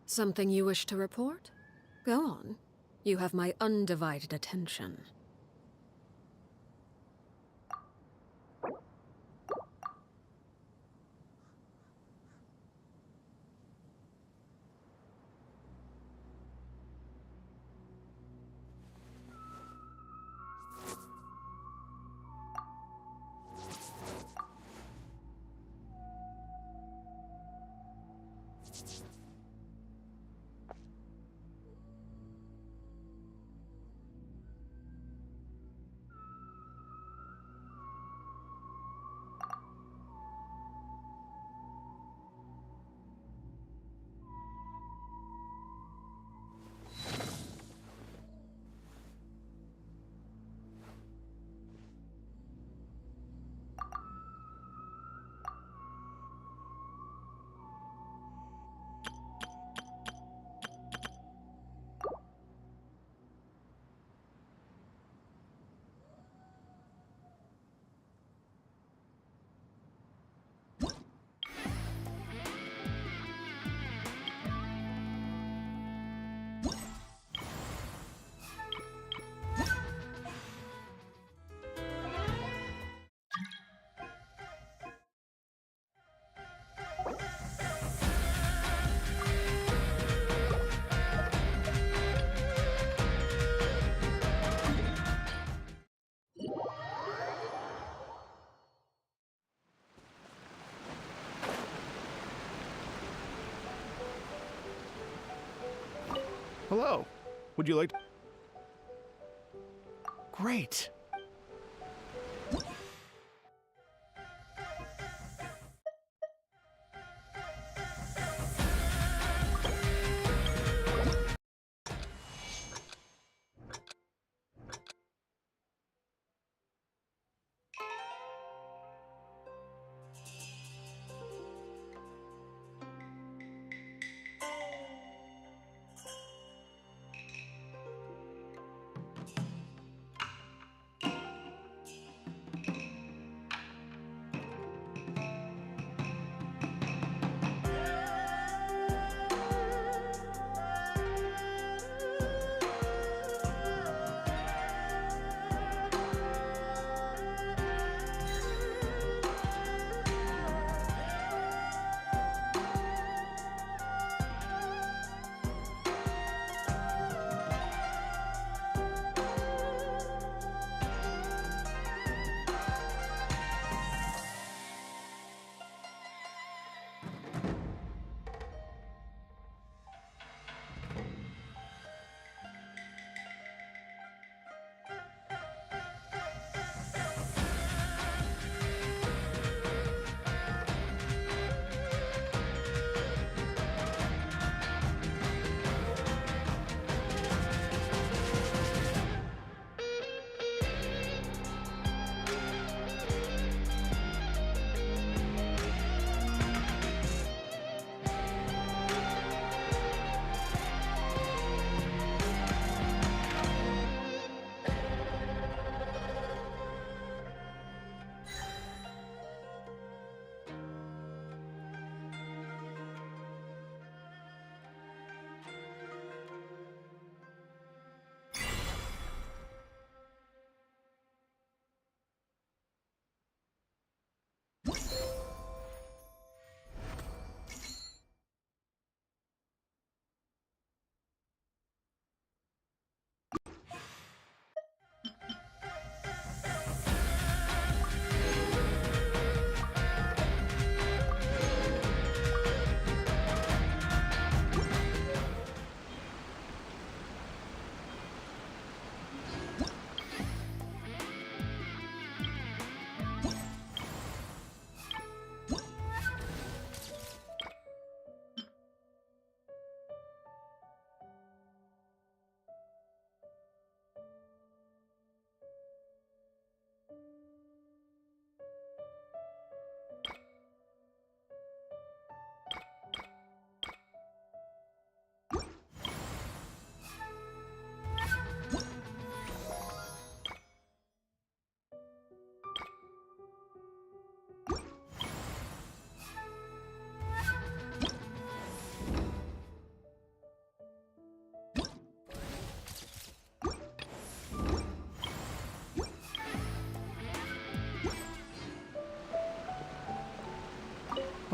Something you wish to report? Go on. You have my undivided attention. Hello. Would you like to... Great.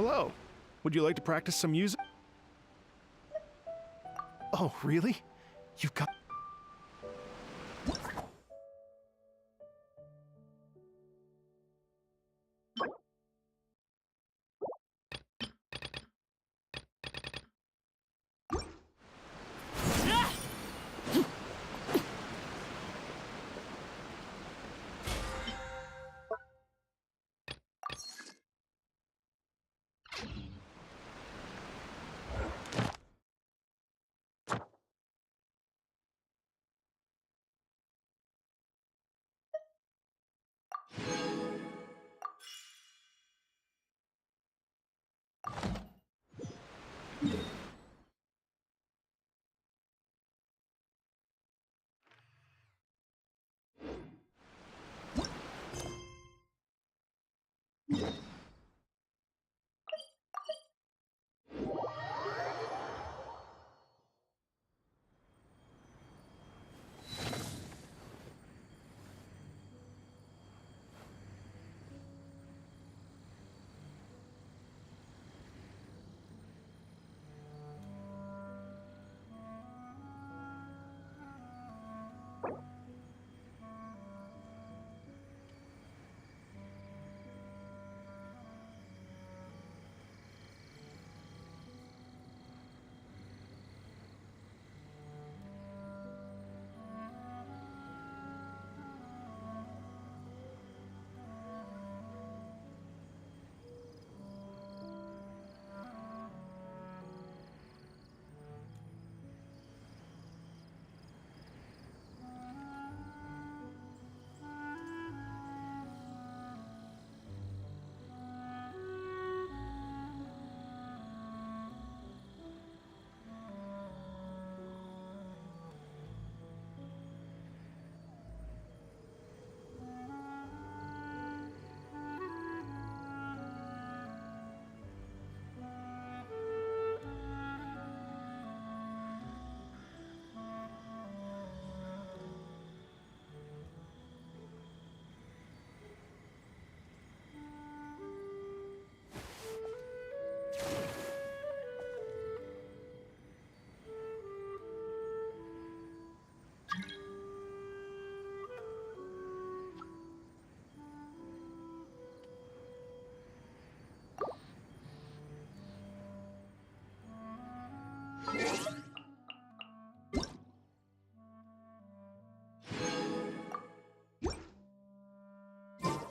Hello. Would you like to practice some music? Oh, really? You've got...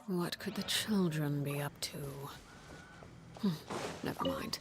What could the children be up to? Never mind.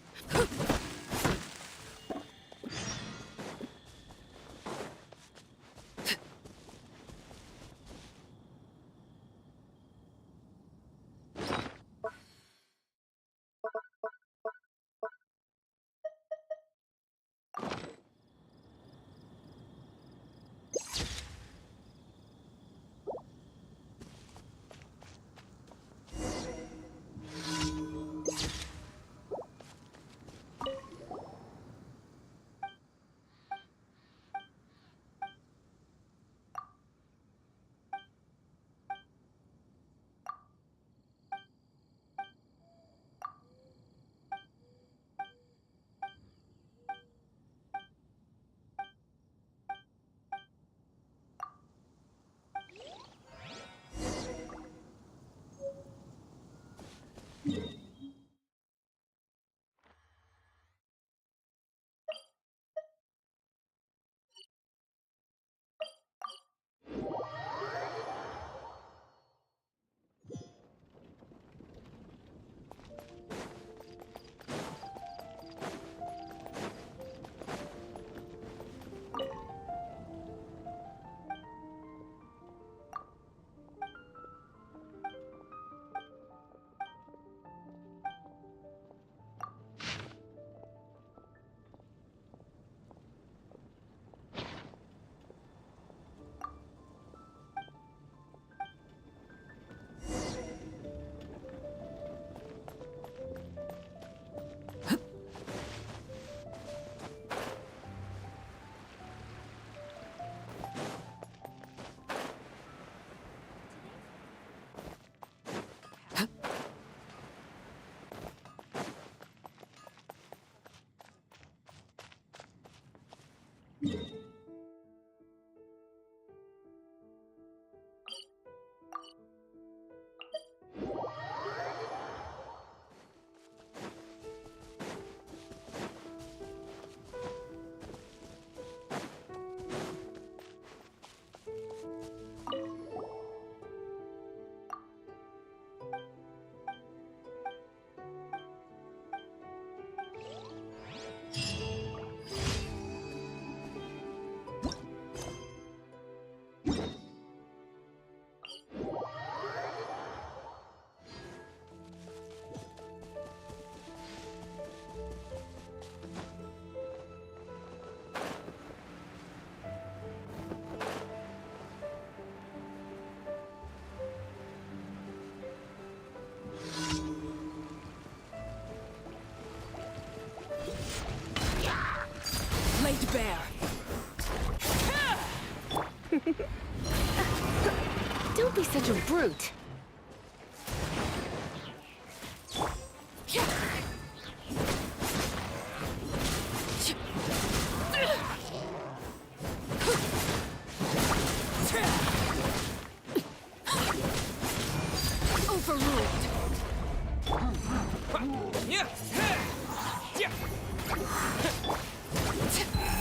Don't be such a brute.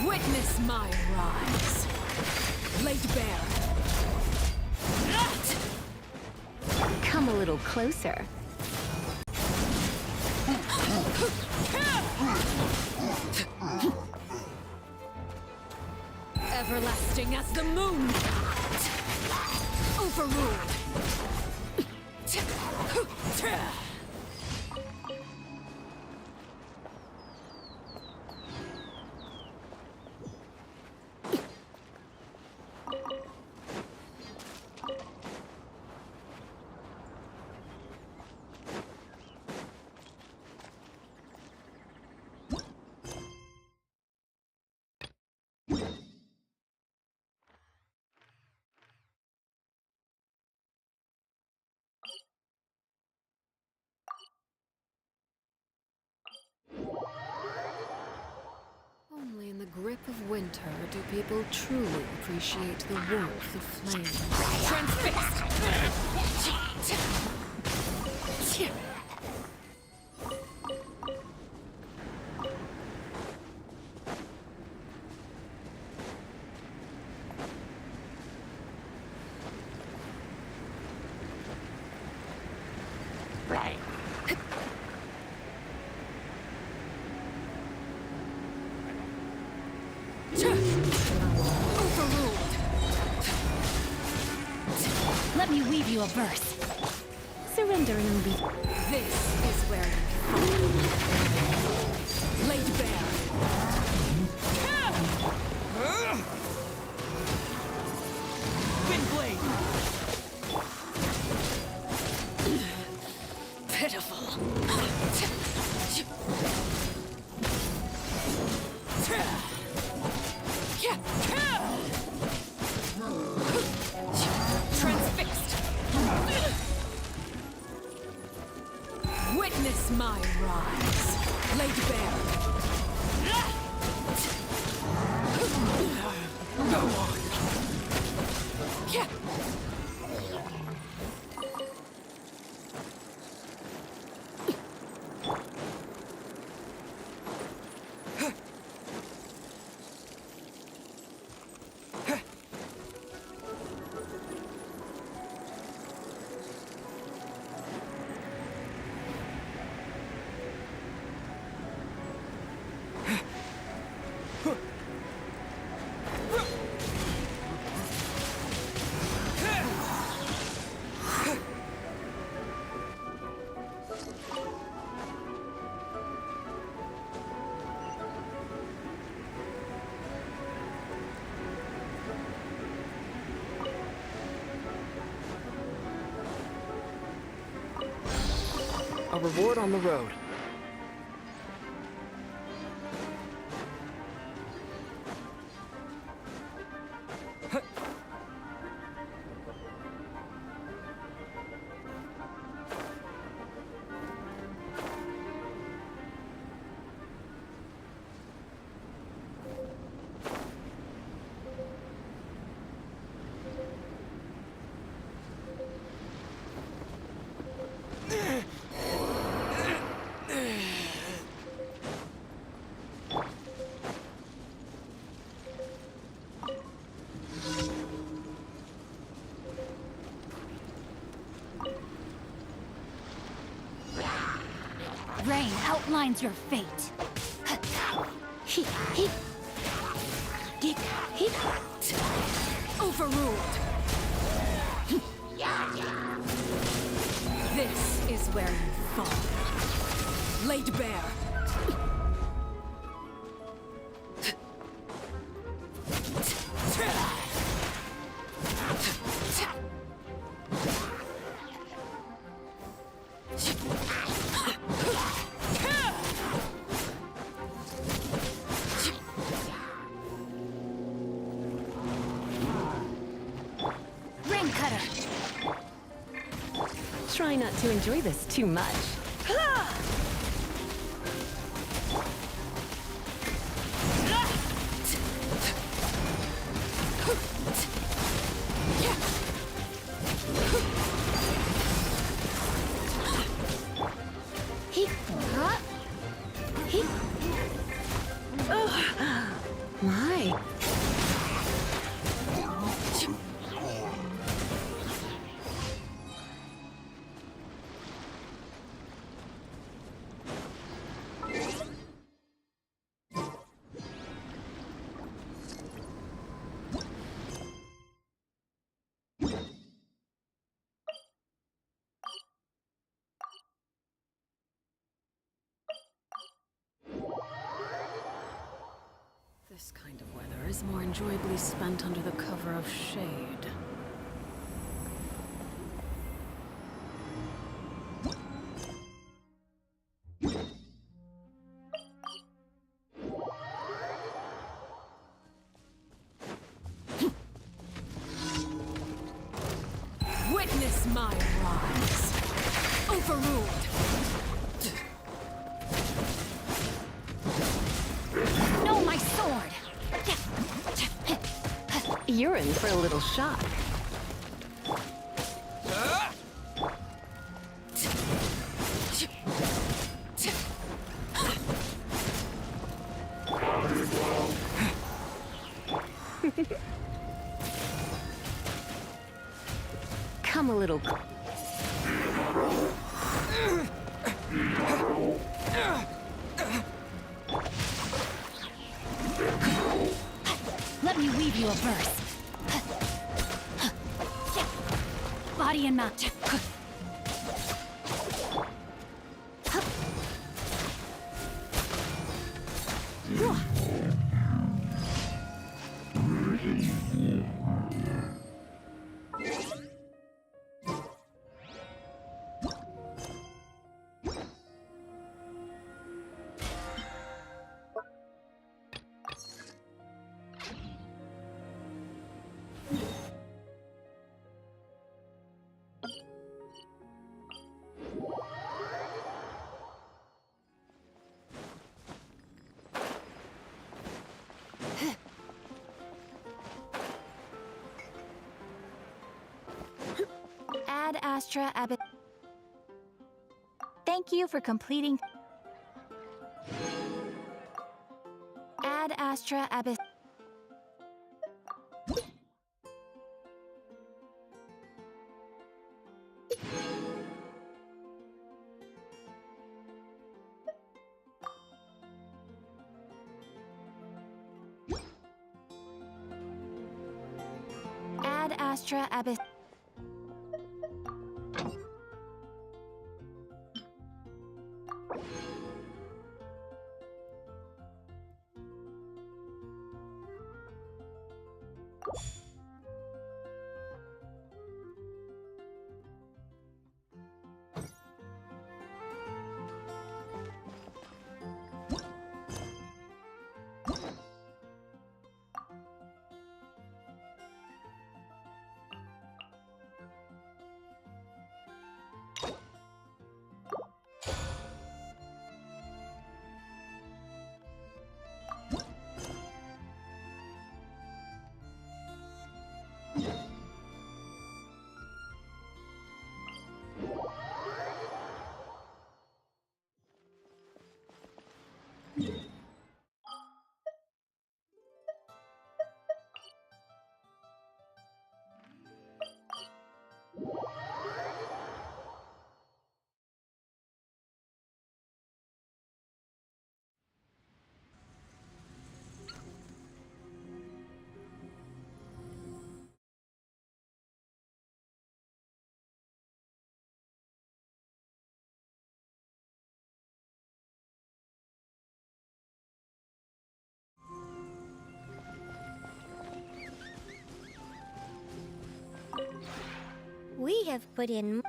Witness my rise. Laid bare. Come a little closer. Everlasting as the moon. Overruled. Only in the grip of winter do people truly appreciate the warmth of flames. Transfixed! Let me weave you a verse. Surrendering will be... This is where you fall. Laid bare. Wind blade. Pitiful. Transfixed. Witness my rise. Laid bare. Go on. A reward on the road. Rain outlines your fate. Overruled. This is where you fall. Laid bare. Try not to enjoy this too much. My. This kind of weather is more enjoyably spent under the cover of shade. Witness my rise. Overruled. No, my sword! You're in for a little shock. Come a little. Let me weave you a verse. Body and mount. Ad Astra Abbot. Thank you for completing. Ad Astra Abbot. Ad Astra Abbot. We have put in.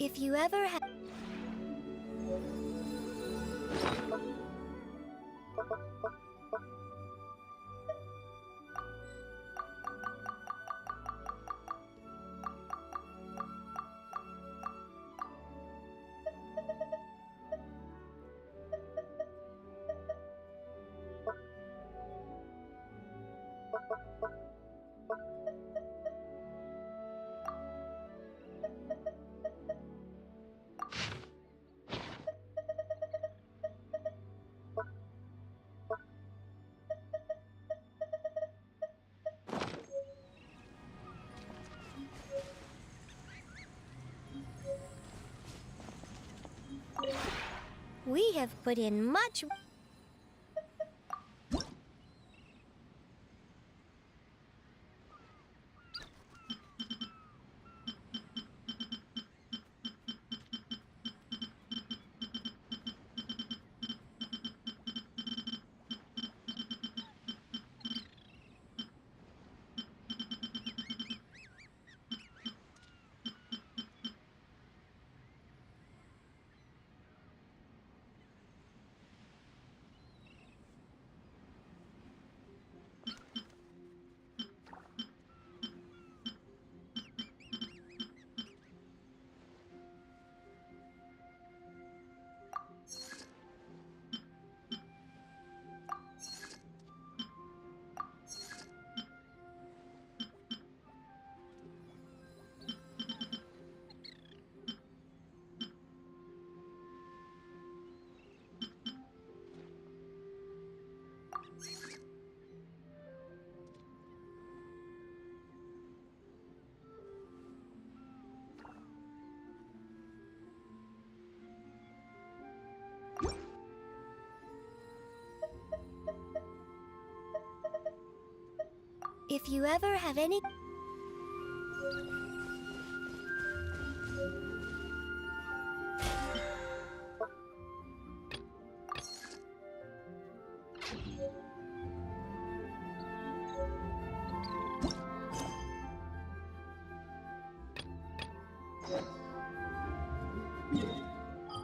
If you ever have... We have put in much... If you ever have any...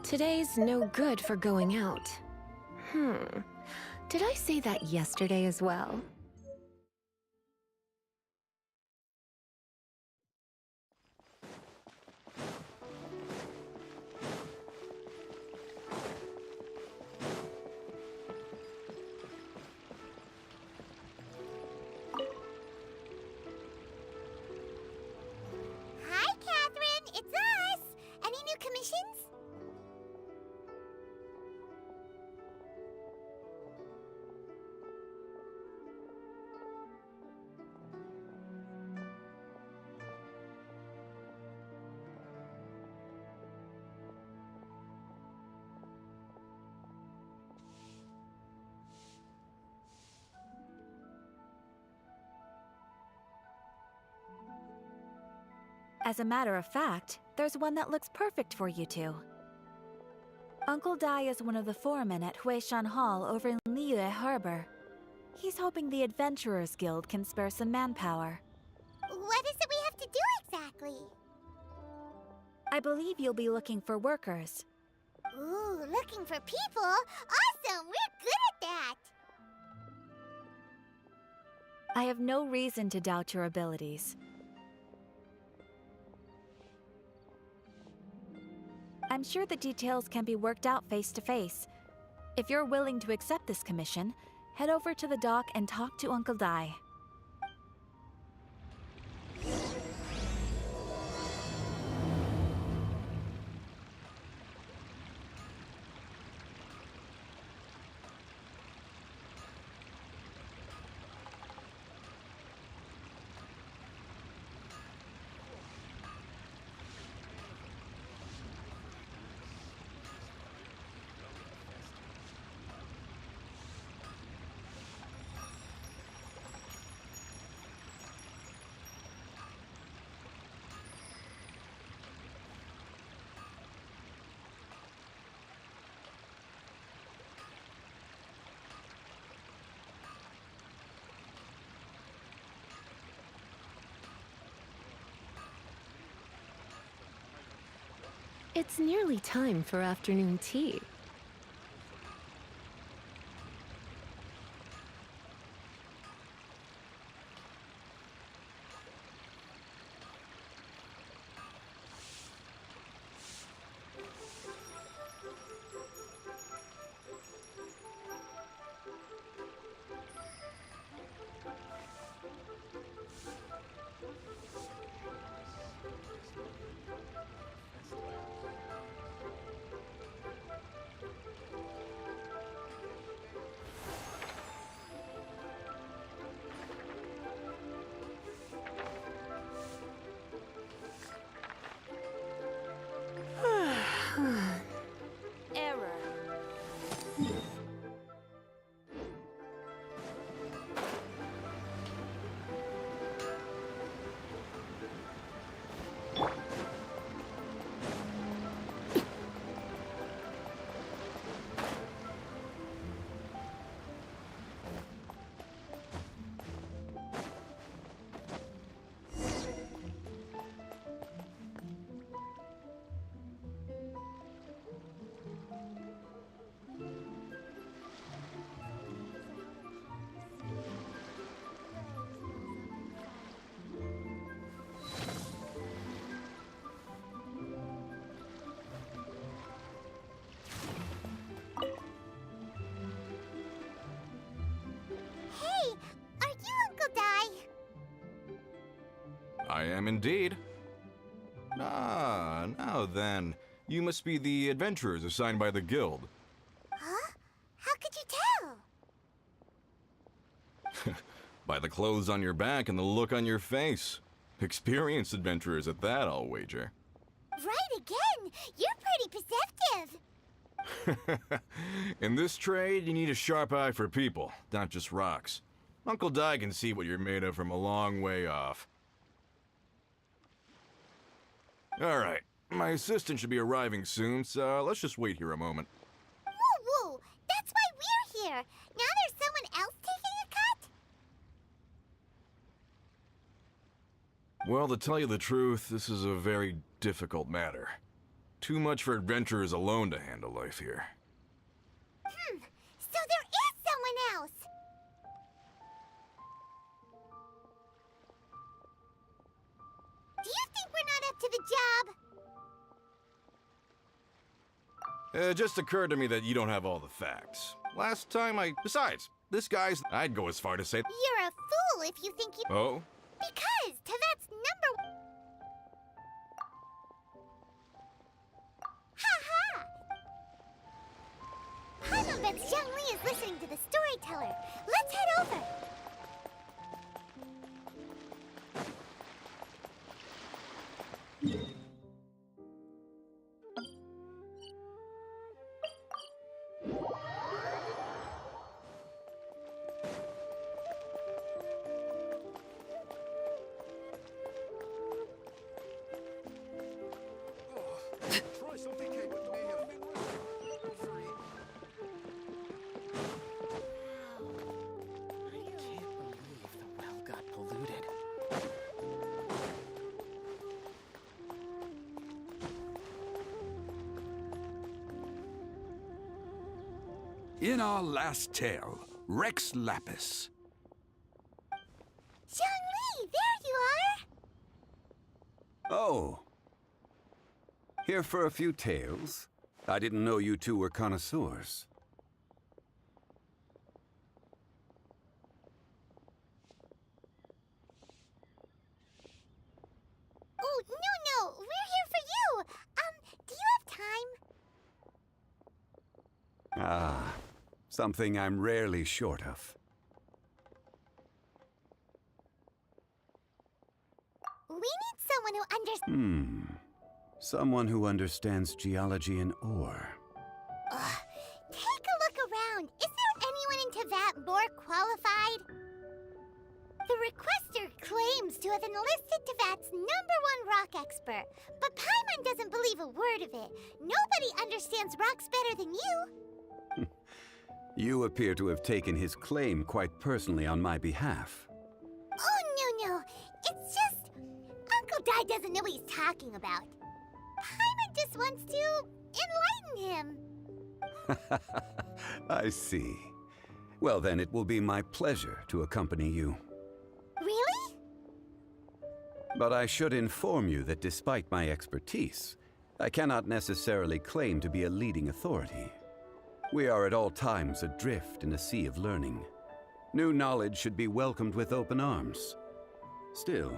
Today's no good for going out. Did I say that yesterday as well? Hi, Catherine! It's us! Any new commissions? As a matter of fact, there's one that looks perfect for you two. Uncle Dai is one of the foremen at Huishan Hall over in Liyue Harbor. He's hoping the Adventurers Guild can spare some manpower. What is it we have to do exactly? I believe you'll be looking for workers. Ooh, looking for people? Awesome! We're good at that! I have no reason to doubt your abilities. I'm sure the details can be worked out face to face. If you're willing to accept this commission, head over to the dock and talk to Uncle Dai. It's nearly time for afternoon tea. Error. Hey, are you Uncle Di? I am indeed. Ah, now then. You must be the adventurers assigned by the guild. Huh? How could you tell? By the clothes on your back and the look on your face. Experienced adventurers at that, I'll wager. Right again! You're pretty perceptive! In this trade, you need a sharp eye for people, not just rocks. Uncle Di can see what you're made of from a long way off. All right, my assistant should be arriving soon, so let's just wait here a moment. Woo woo! That's why we're here! Now there's someone else taking a cut? Well, to tell you the truth, this is a very difficult matter. Too much for adventurers alone to handle life here. So there is someone else! Do you think we're not up to the job? It just occurred to me that you don't have all the facts. Last time Besides, this guy's... I'd go as far to say... You're a fool if you think you... Oh? Because Tevet's number... Ha-ha! Paimon bets Zhang Li is listening to the storyteller. Let's head over. Try something cake with may have been free. I can't believe the well got polluted. In our last tale, Rex Lapis. Zhang Li, there you are! Oh. Here for a few tales? I didn't know you two were connoisseurs. Oh, no, we're here for you! Do you have time? Ah, something I'm rarely short of. We need someone who understands... Someone who understands geology and ore. Take a look around. Is there anyone in Tevat more qualified? The requester claims to have enlisted Tevat's #1 rock expert, but Paimon doesn't believe a word of it. Nobody understands rocks better than you. You appear to have taken his claim quite personally on my behalf. Oh, no. It's just... Uncle Di doesn't know what he's talking about. Paimon just wants to enlighten him. I see. Well, then it will be my pleasure to accompany you. Really? But I should inform you that despite my expertise, I cannot necessarily claim to be a leading authority. We are at all times adrift in a sea of learning. New knowledge should be welcomed with open arms. Still,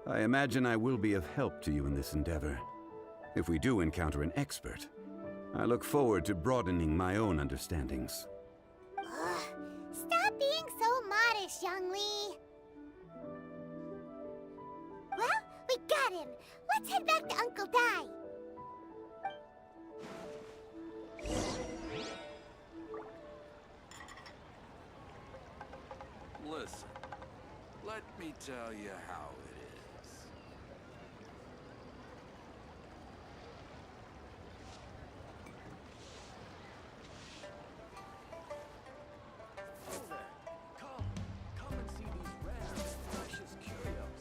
I imagine I will be of help to you in this endeavor. If we do encounter an expert, I look forward to broadening my own understandings. Stop being so modest, young Lee. Well, we got him. Let's head back to Uncle Di. Listen, let me tell you how it is. Oh there. Come and see these rare, precious curios.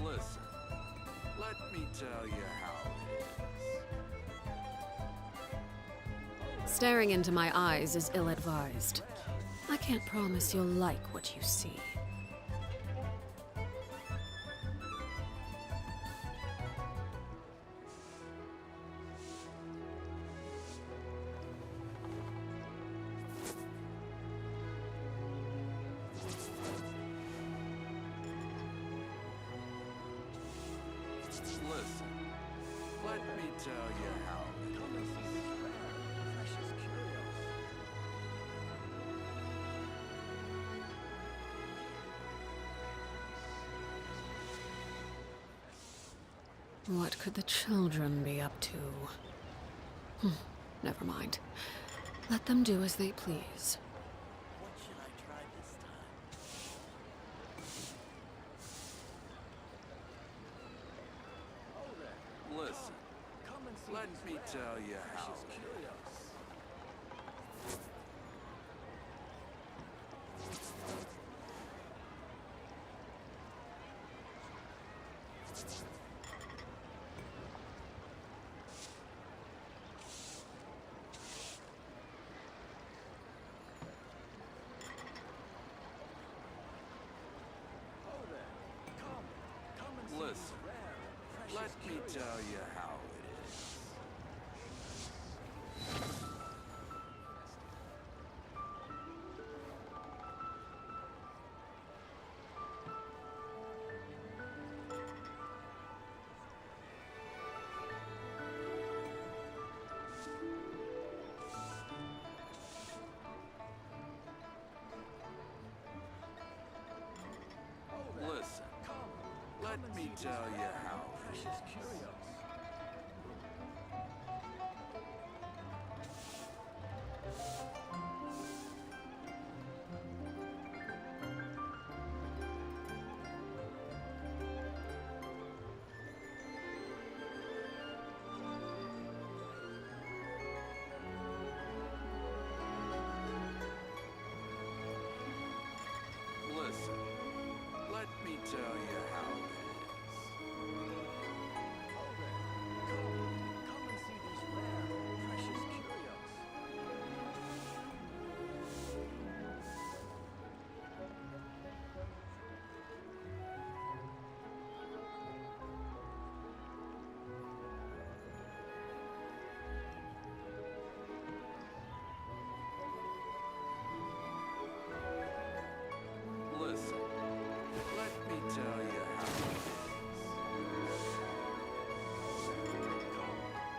Listen, let me tell you how it is. Staring into my eyes is ill-advised. I can't promise you'll like what you see. Listen, let me tell you how it Come and see these rare, precious curios. What could the children be up to? Never mind. Let them do as they please. What should I try this time? Oh there. Listen, Come and see let these me rare, tell you how precious it curios. Oh there. Come and see Listen, these rare, precious let me curios. tell you how it is. Listen, let me tell you how it Precious is. curios. Listen, let me tell you how it is. Oh there. Come and see these rare, precious curios. Listen, let me tell you how it is.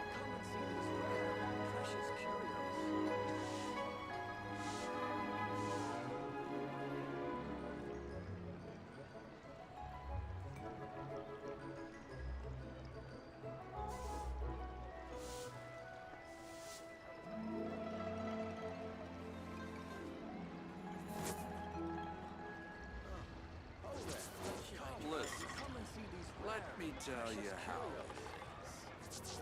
Come and see these rare, precious curios. Listen, Come and see these let rare, me tell precious you how curios. it is.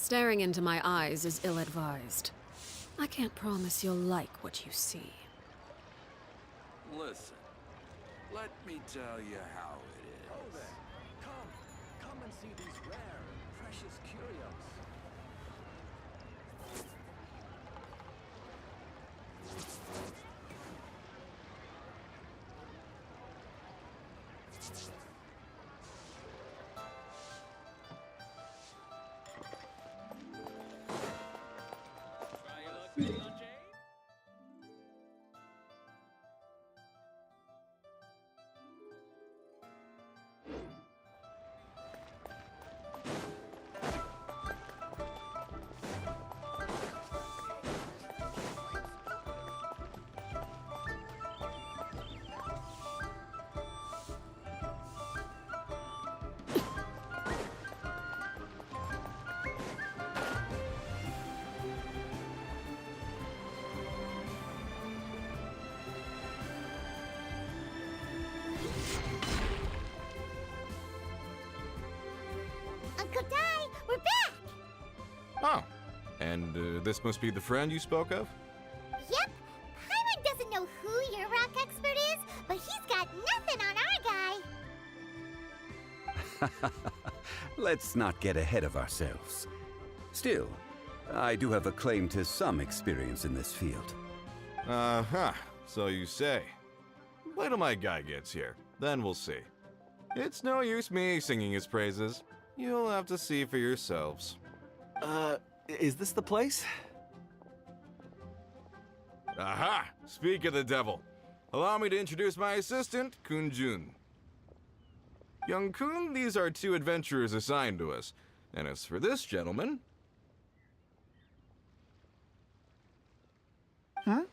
Staring into my eyes is ill-advised. I can't promise you'll like what you see. Listen, let me tell you how it is. Oh there. Come and see these rare, precious curios. Uncle Di, we're back! Oh, and this must be the friend you spoke of? Yep. Paimon doesn't know who your rock expert is, but he's got nothing on our guy. Let's not get ahead of ourselves. Still, I do have a claim to some experience in this field. Uh-huh, so you say. Wait till my guy gets here, then we'll see. It's no use me singing his praises. You'll have to see for yourselves. Is this the place? Aha! Speak of the devil. Allow me to introduce my assistant, Kun-jun. Young Kun, these are two adventurers assigned to us. And as for this gentleman... Huh?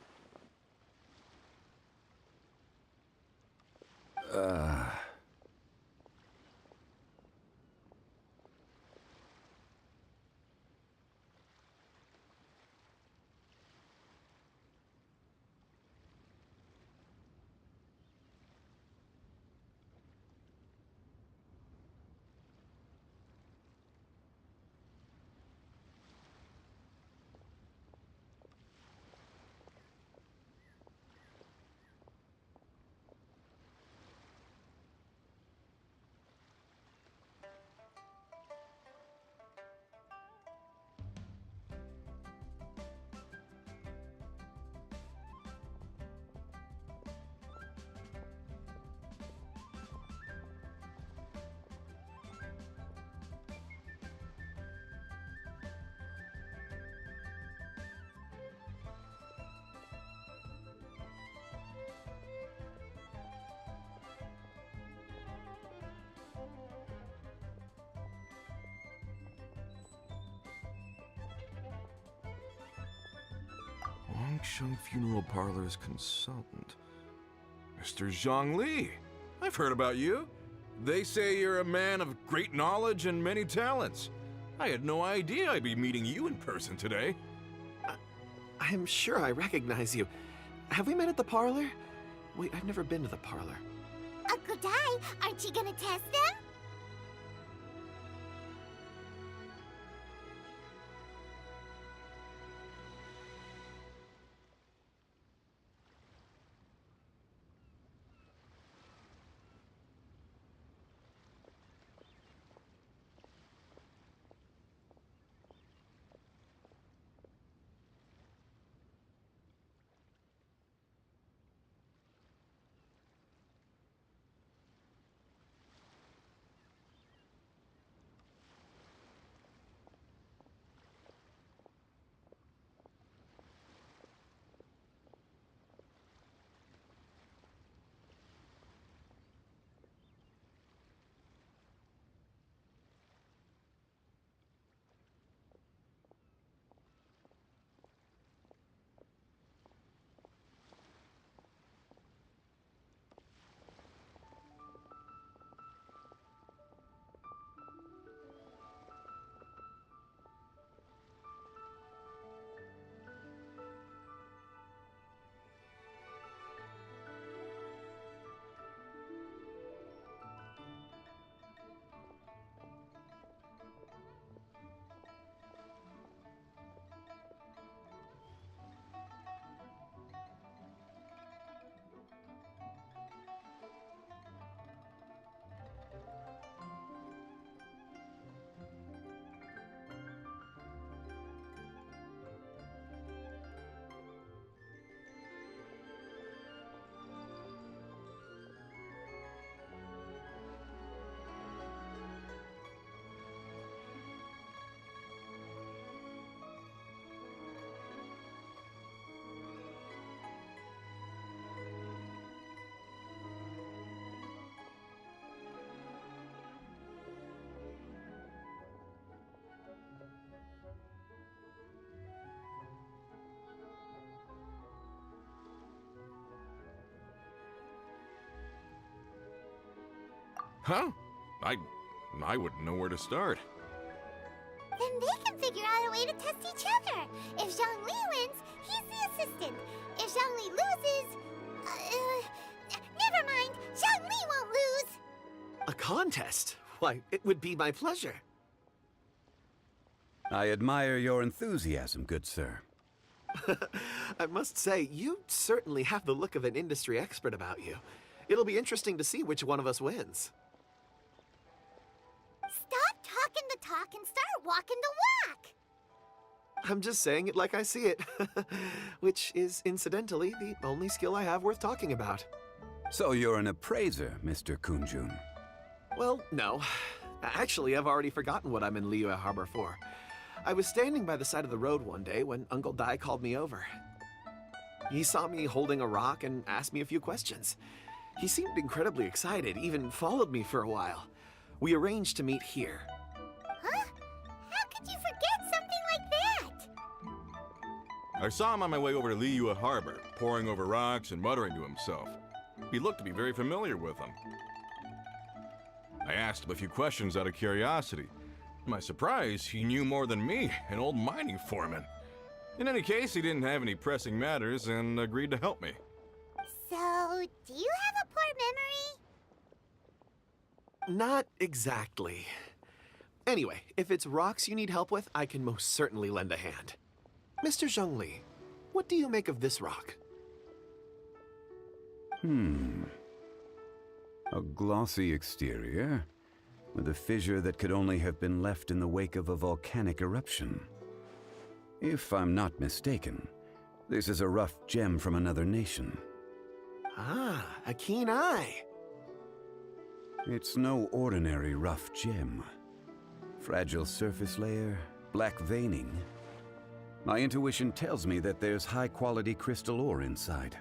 Wangsheng Funeral Parlor's consultant. Mr. Zhang Li. I've heard about you. They say you're a man of great knowledge and many talents. I had no idea I'd be meeting you in person today. I'm sure I recognize you. Have we met at the parlor? Wait, I've never been to the parlor. Uncle Di, aren't you gonna test them? Huh? I wouldn't know where to start. Then they can figure out a way to test each other. If Zhongli wins, he's the assistant. If Zhongli loses... never mind. Zhongli won't lose. A contest? Why, it would be my pleasure. I admire your enthusiasm, good sir. I must say, you certainly have the look of an industry expert about you. It'll be interesting to see which one of us wins. Stop talking the talk and start walking the walk. I'm just saying it like I see it. Which is, incidentally, the only skill I have worth talking about. So you're an appraiser, Mr. Kunjun. Well, no. Actually, I've already forgotten what I'm in Liyue Harbor for. I was standing by the side of the road one day when Uncle Dai called me over. He saw me holding a rock and asked me a few questions. He seemed incredibly excited, even followed me for a while. We arranged to meet here. Huh? How could you forget something like that? I saw him on my way over to Liyue Harbor, poring over rocks and muttering to himself. He looked to be very familiar with them. I asked him a few questions out of curiosity. To my surprise, he knew more than me, an old mining foreman. In any case, he didn't have any pressing matters and agreed to help me. So, do you have a poor memory? Not exactly. Anyway, if it's rocks you need help with, I can most certainly lend a hand. Mr. Zhongli, what do you make of this rock? A glossy exterior, with a fissure that could only have been left in the wake of a volcanic eruption. If I'm not mistaken, this is a rough gem from another nation. Ah, a keen eye. It's no ordinary rough gem. Fragile surface layer, black veining. My intuition tells me that there's high-quality crystal ore inside.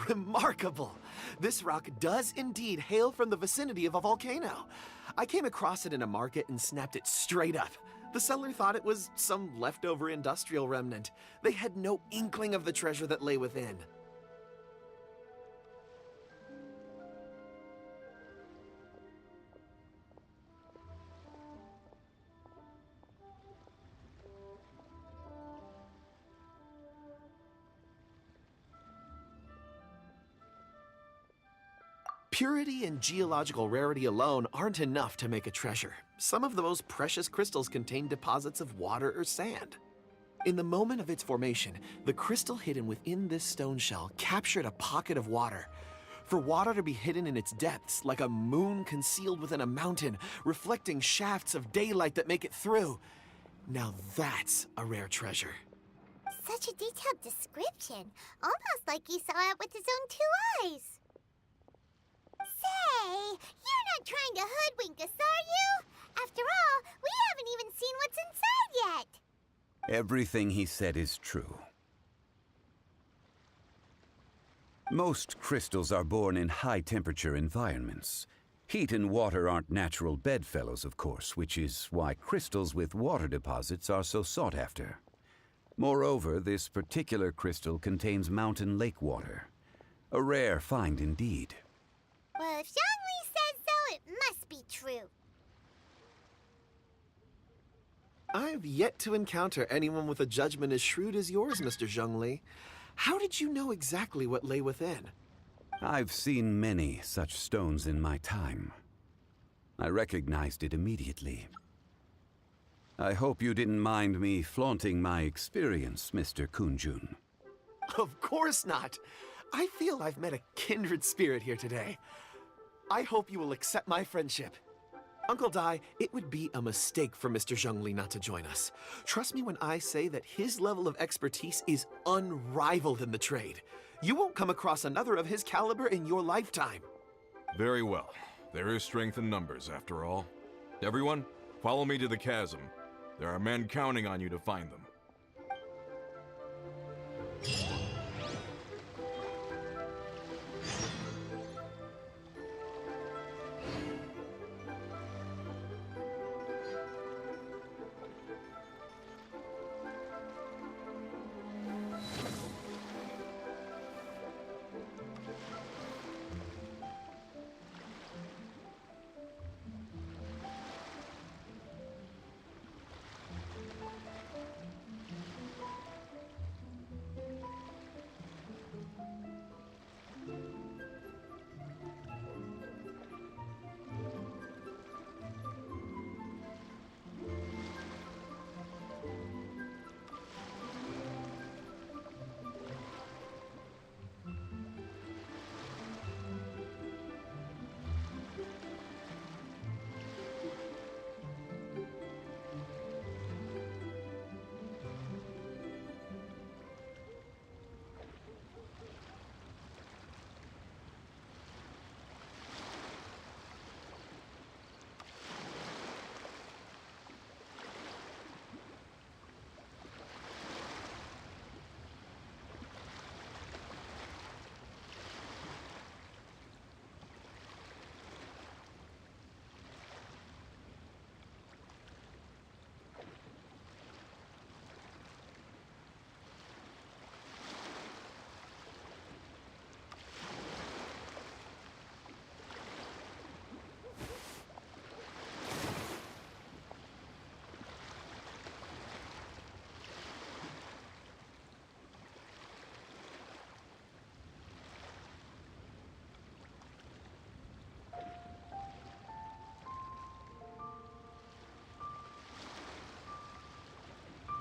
Remarkable! This rock does indeed hail from the vicinity of a volcano. I came across it in a market and snapped it straight up. The seller thought it was some leftover industrial remnant. They had no inkling of the treasure that lay within. Purity and geological rarity alone aren't enough to make a treasure. Some of the most precious crystals contain deposits of water or sand. In the moment of its formation, the crystal hidden within this stone shell captured a pocket of water. For water to be hidden in its depths, like a moon concealed within a mountain, reflecting shafts of daylight that make it through. Now that's a rare treasure. Such a detailed description, almost like he saw it with his own 2 eyes. Say, you're not trying to hoodwink us, are you? After all, we haven't even seen what's inside yet. Everything he said is true. Most crystals are born in high-temperature environments. Heat and water aren't natural bedfellows, of course, which is why crystals with water deposits are so sought after. Moreover, this particular crystal contains mountain lake water. A rare find indeed. Well, if Zhongli says so, it must be true. I've yet to encounter anyone with a judgment as shrewd as yours, Mr. Zhongli. How did you know exactly what lay within? I've seen many such stones in my time. I recognized it immediately. I hope you didn't mind me flaunting my experience, Mr. Kunjun. Of course not. I feel I've met a kindred spirit here today. I hope you will accept my friendship. Uncle Dai, it would be a mistake for Mr. Zhongli not to join us. Trust me when I say that his level of expertise is unrivaled in the trade. You won't come across another of his caliber in your lifetime. Very well. There is strength in numbers, after all. Everyone, follow me to the chasm. There are men counting on you to find them.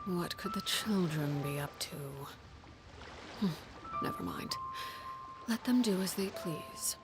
What could the children be up to? Never mind. Let them do as they please.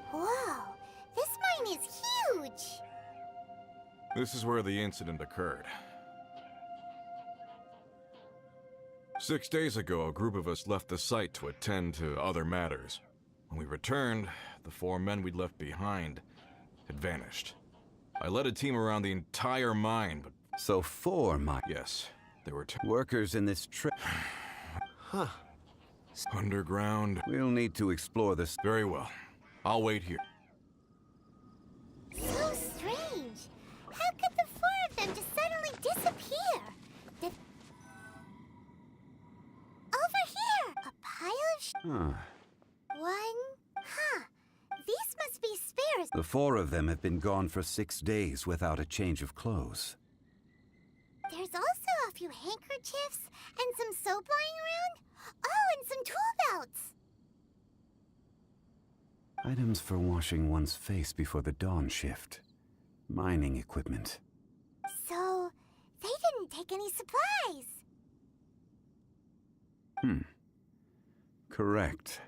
Whoa, this mine is huge! This is where the incident occurred. 6 days ago, a group of us left the site to attend to other matters. When we returned, the 4 men we'd left behind had vanished. I led a team around the entire mine, but... So 4 mine? Yes, there were 2 workers in this trip. Huh. Underground. We'll need to explore this. Very well. I'll wait here. So strange. How could the 4 of them just suddenly disappear? Over here! A pile of These must be spares. The 4 of them have been gone for 6 days without a change of clothes. There's also a few handkerchiefs and some soap lying around. Oh, and some tool belts. Items for washing one's face before the dawn shift. Mining equipment. So, they didn't take any supplies. Correct.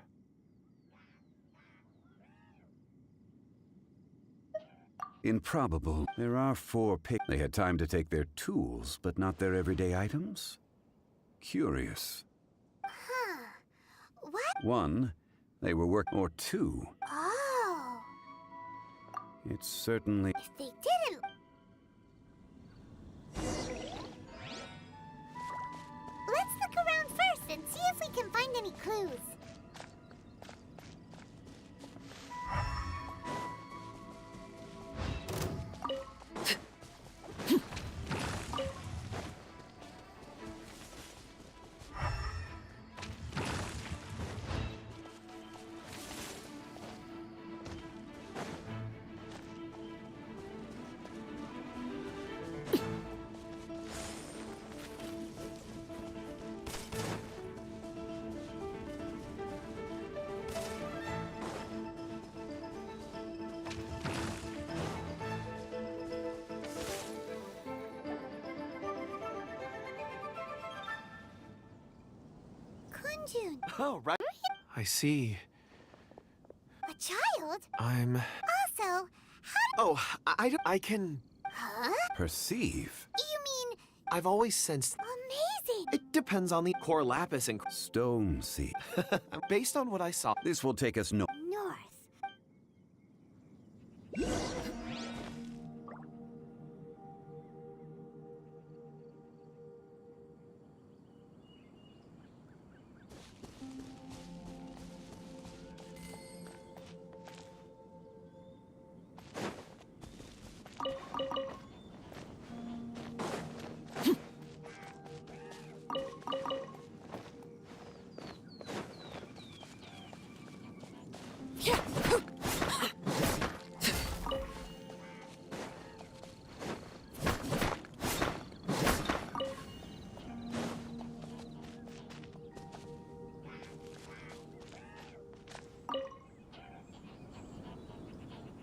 Improbable. There are 4 They had time to take their tools, but not their everyday items? Curious. Huh. What? 1, they were working, or 2. Oh. It's certainly... If they didn't... Let's look around first and see if we can find any clues. Kunjun. Oh, right. I see. A child? I'm... Also, Oh, I can... huh? Perceive? You mean I've always sensed... amazing? It depends on the core lapis and... Stone seed. Based on what I saw... This will take us no... North.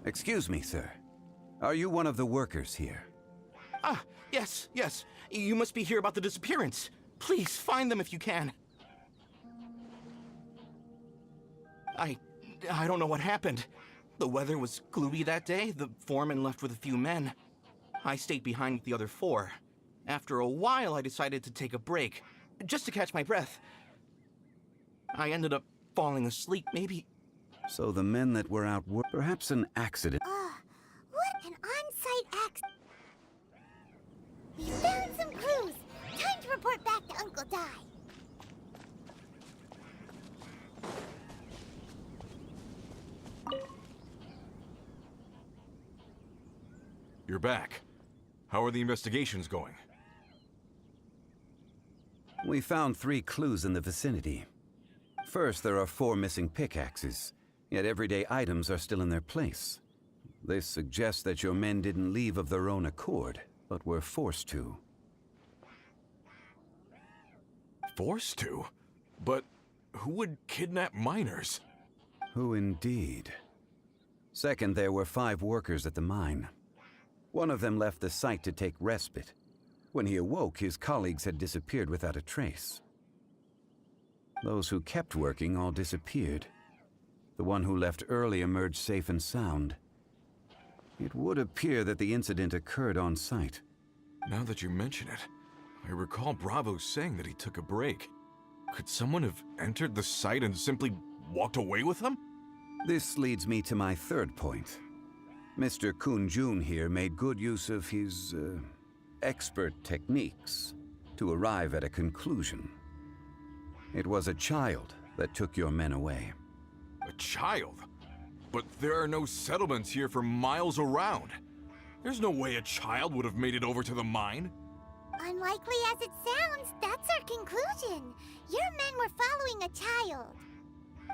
Excuse me, sir. Are you one of the workers here? Ah, yes. You must be here about the disappearance. Please, find them if you can. I don't know what happened. The weather was gloomy that day. The foreman left with a few men. I stayed behind with the other 4. After a while, I decided to take a break, just to catch my breath. I ended up falling asleep, maybe. So the men that were out were perhaps an accident. What an on-site accident. We found some clues. Time to report back to Uncle Di. You're back. How are the investigations going? We found 3 clues in the vicinity. First, there are 4 missing pickaxes, yet everyday items are still in their place. This suggests that your men didn't leave of their own accord, but were forced to. Forced to? But who would kidnap miners? Who indeed? Second, there were 5 workers at the mine. One of them left the site to take respite. When he awoke, his colleagues had disappeared without a trace. Those who kept working all disappeared. The one who left early emerged safe and sound. It would appear that the incident occurred on site. Now that you mention it, I recall Bravo saying that he took a break. Could someone have entered the site and simply walked away with him? This leads me to my third point. Mr. Kunjun here made good use of his, expert techniques to arrive at a conclusion. It was a child that took your men away. A child? But there are no settlements here for miles around. There's no way a child would have made it over to the mine. Unlikely as it sounds, that's our conclusion. Your men were following a child.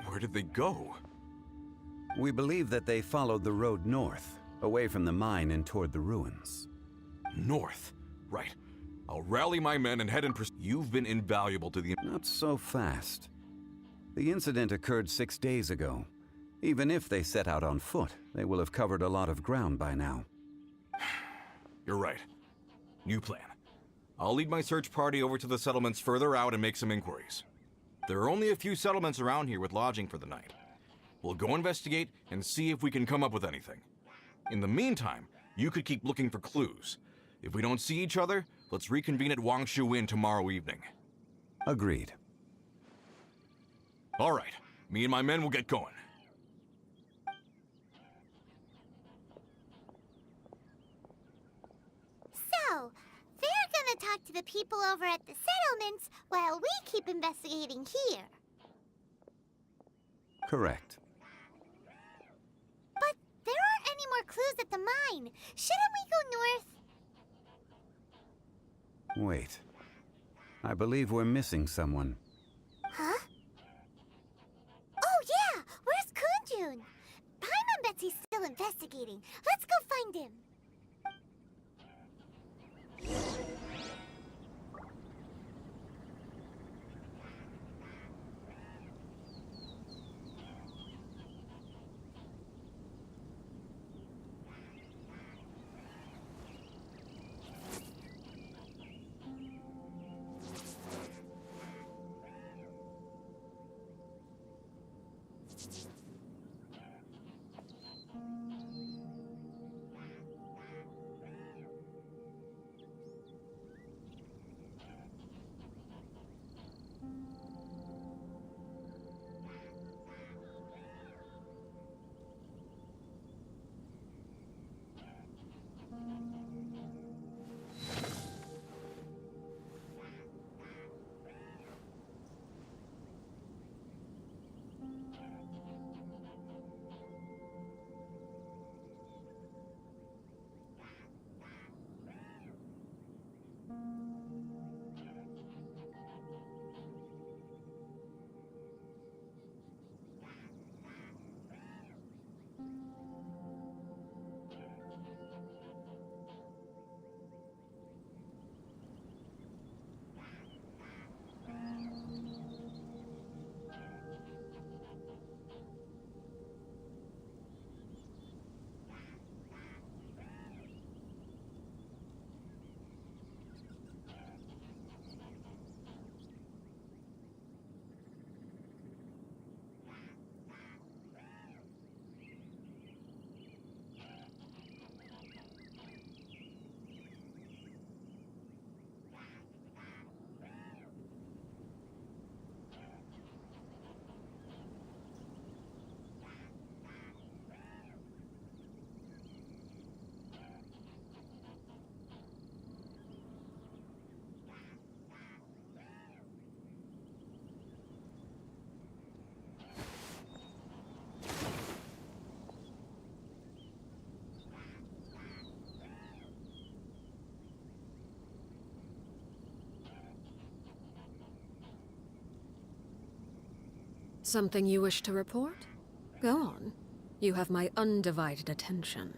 Where did they go? We believe that they followed the road north, away from the mine and toward the ruins. North? Right. I'll rally my men and head in pursuit. You've been invaluable to the... Not so fast. The incident occurred 6 days ago. Even if they set out on foot, they will have covered a lot of ground by now. You're right. New plan. I'll lead my search party over to the settlements further out and make some inquiries. There are only a few settlements around here with lodging for the night. We'll go investigate and see if we can come up with anything. In the meantime, you could keep looking for clues. If we don't see each other, let's reconvene at Wangshu Inn tomorrow evening. Agreed. All right. Me and my men will get going. So, they're gonna talk to the people over at the settlements while we keep investigating here. Correct. But there aren't any more clues at the mine. Shouldn't we go north? Wait. I believe we're missing someone. Huh? Oh yeah! Where's Kunjun? Paimon bets he's still investigating. Let's go find him. Something you wish to report? Go on. You have my undivided attention.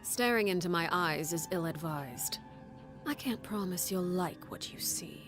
Staring into my eyes is ill-advised. I can't promise you'll like what you see.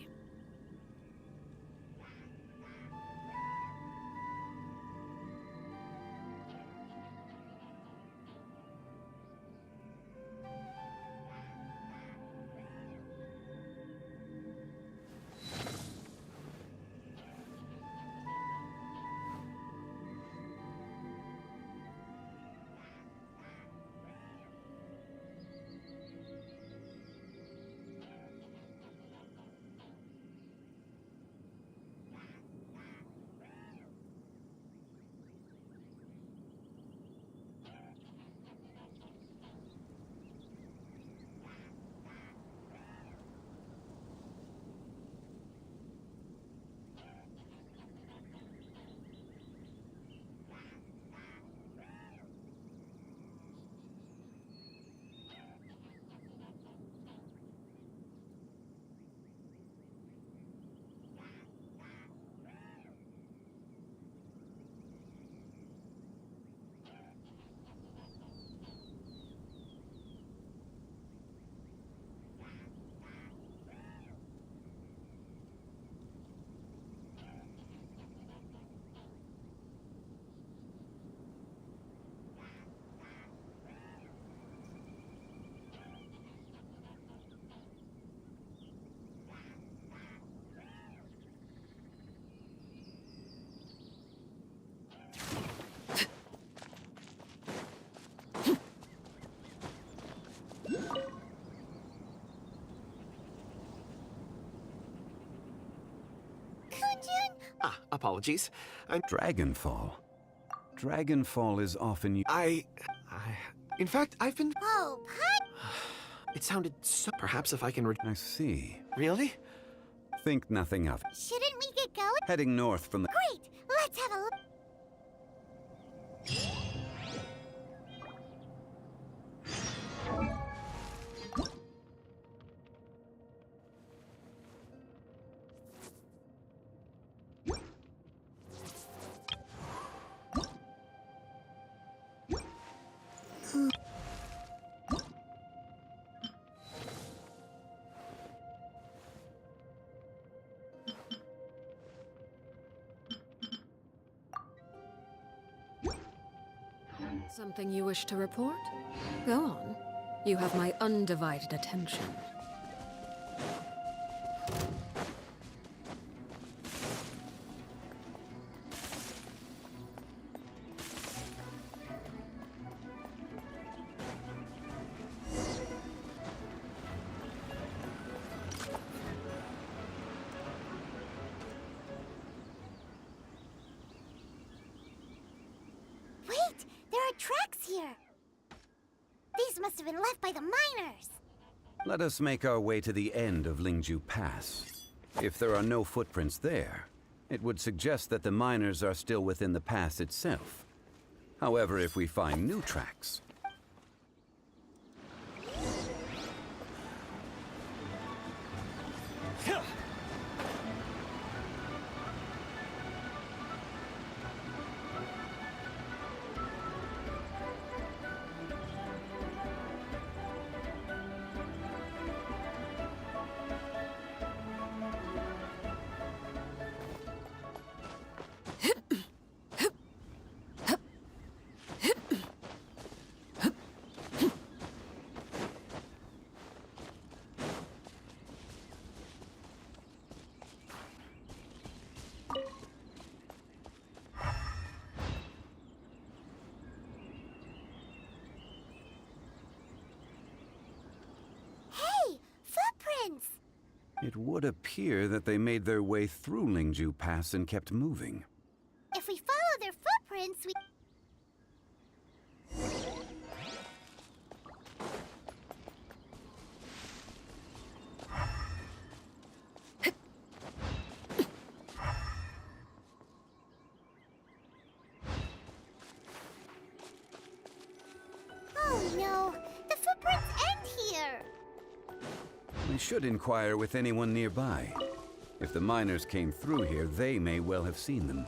Apologies. Dragonfall. Dragonfall is often used. In fact, I've been... Oh, Pud? It sounded so... Perhaps if I can... I see. Really? Think nothing of it. Shouldn't we get going? Heading north from the... Great! Let's have a look. Something you wish to report? Go on. You have my undivided attention. Wait! There are tracks here! These must have been left by the miners! Let us make our way to the end of Lingju Pass. If there are no footprints there, it would suggest that the miners are still within the pass itself. However, if we find new tracks... It would appear that they made their way through Lingju Pass and kept moving. If we follow their footprints, we... Oh no, the footprints end here. We should inquire with anyone nearby. If the miners came through here, they may well have seen them.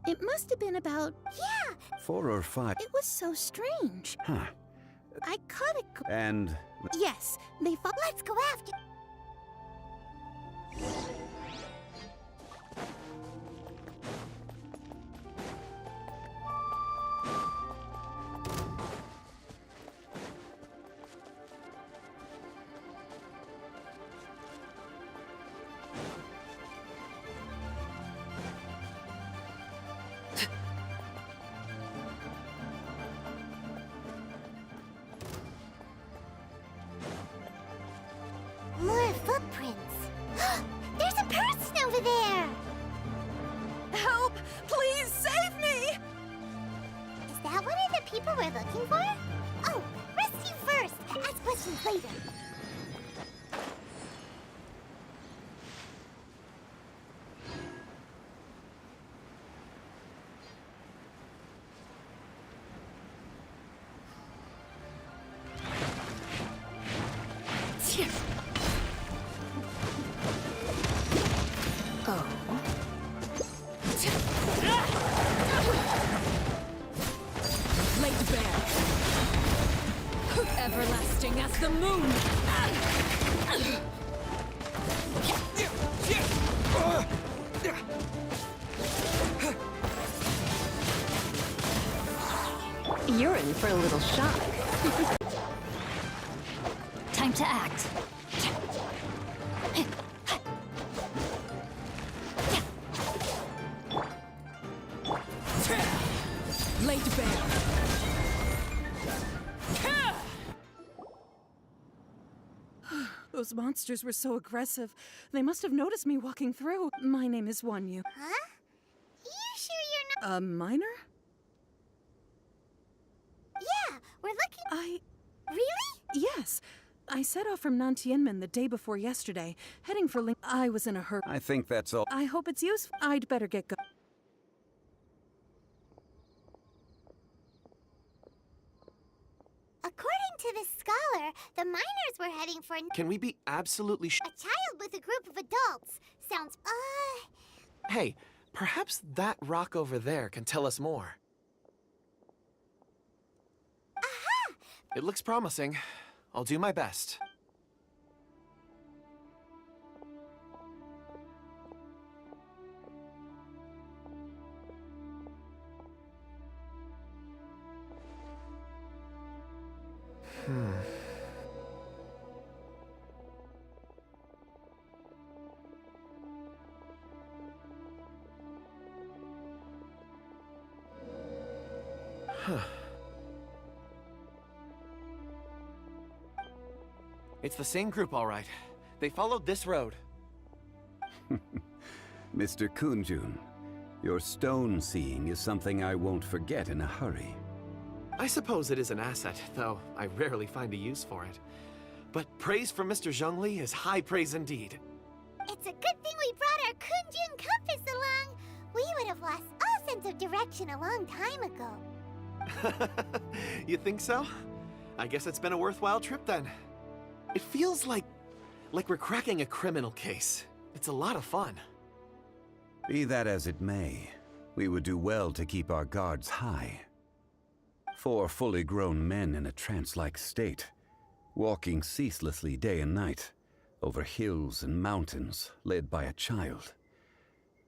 It must have been about... Yeah! 4 or 5. It was so strange. Huh. I caught it... And... Yes, they fought... Let's go after... More footprints. There's a person over there. Help! Please save me! Is that one of the people we're looking for? Oh, rescue first. Ask questions later. Laid bare. Everlasting as the moon. You're in for a little shock. Time to act. Laid bare. Those monsters were so aggressive. They must have noticed me walking through. My name is Wanyu. Huh? You sure you're not... A miner? Yeah, we're looking... Really? Yes. I set off from Nantianmen the day before yesterday, heading for Ling... I was in a hurry. I think that's all. I hope it's useful. I'd better get going. According to this scholar, the miners were heading for... Can we be absolutely A child with a group of adults. Sounds, Hey, perhaps that rock over there can tell us more. Aha! It looks promising. I'll do my best. It's the same group, all right. They followed this road. Mr. Kunjun, your stone seeing is something I won't forget in a hurry. I suppose it is an asset, though I rarely find a use for it. But praise from Mr. Zhongli is high praise indeed. It's a good thing we brought our Kunjun compass along. We would have lost all sense of direction a long time ago. You think so? I guess it's been a worthwhile trip then. It feels like we're cracking a criminal case. It's a lot of fun. Be that as it may, we would do well to keep our guards high. 4 fully grown men in a trance-like state, walking ceaselessly day and night, over hills and mountains, led by a child.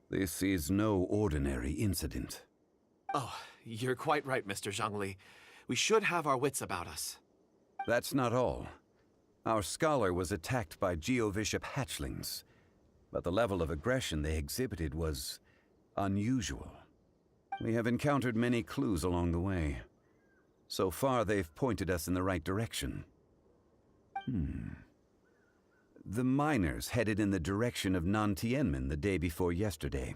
This is no ordinary incident. Oh, you're quite right, Mr. Zhongli. We should have our wits about us. That's not all. Our scholar was attacked by Geovishap hatchlings, but the level of aggression they exhibited was unusual. We have encountered many clues along the way. So far, they've pointed us in the right direction. The miners headed in the direction of Nantianmen the day before yesterday.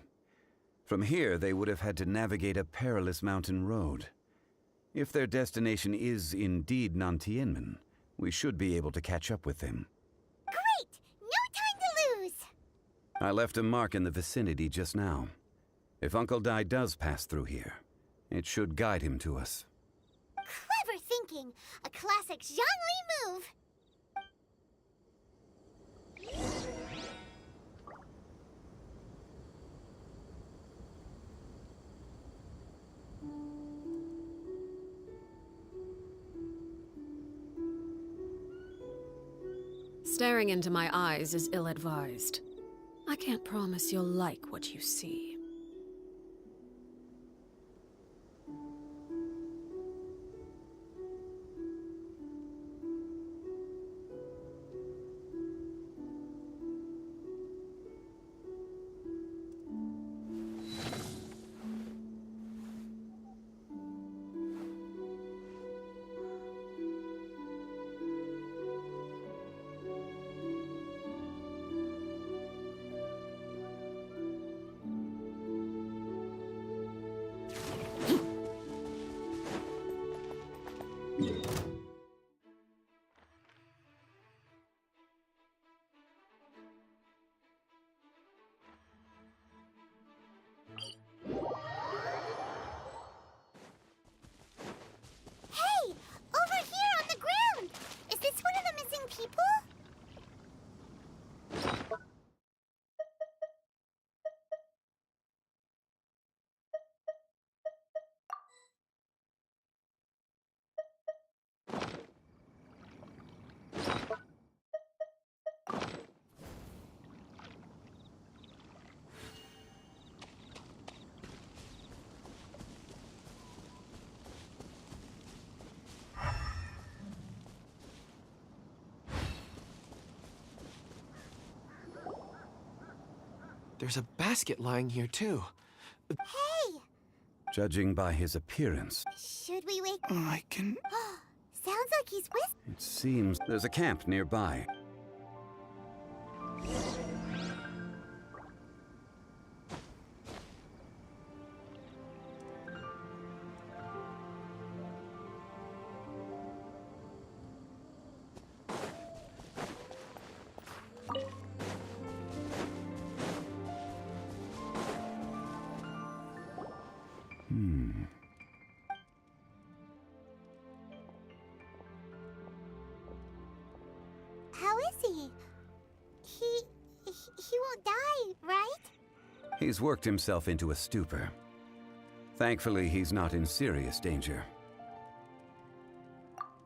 From here, they would have had to navigate a perilous mountain road. If their destination is indeed Nantianmen, we should be able to catch up with them. Great! No time to lose! I left a mark in the vicinity just now. If Uncle Dai does pass through here, it should guide him to us. Clever thinking! A classic Zhongli move! Staring into my eyes is ill-advised. I can't promise you'll like what you see. There's a basket lying here, too. Hey! Judging by his appearance, Should we wake? I can... Sounds like he's whispering. it seems there's a camp nearby. How is he? He won't die, right? He's worked himself into a stupor. Thankfully, he's not in serious danger.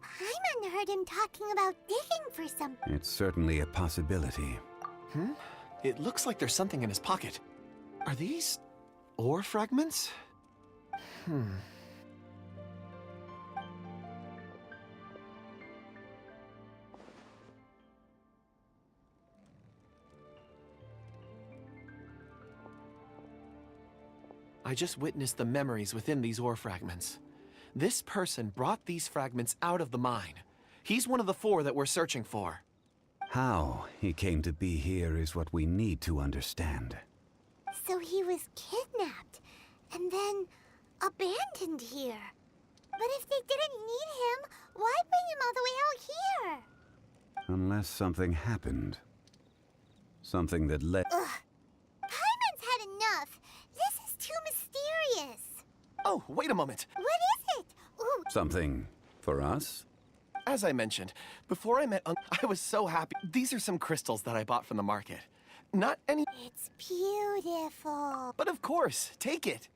Paimon heard him talking about digging for something. It's certainly a possibility. It looks like there's something in his pocket. Are these ore fragments? I just witnessed the memories within these ore fragments. This person brought these fragments out of the mine. He's one of the 4 that we're searching for. How he came to be here is what we need to understand. So he was kidnapped and then abandoned here. But if they didn't need him, why bring him all the way out here? Unless something happened. Something that led... Ugh. Paimon's had enough. This is too mysterious. Oh, wait a moment. What is it? Ooh. Something for us? As I mentioned, before I met I was so happy. These are some crystals that I bought from the market. Not any... It's beautiful. But of course, take it.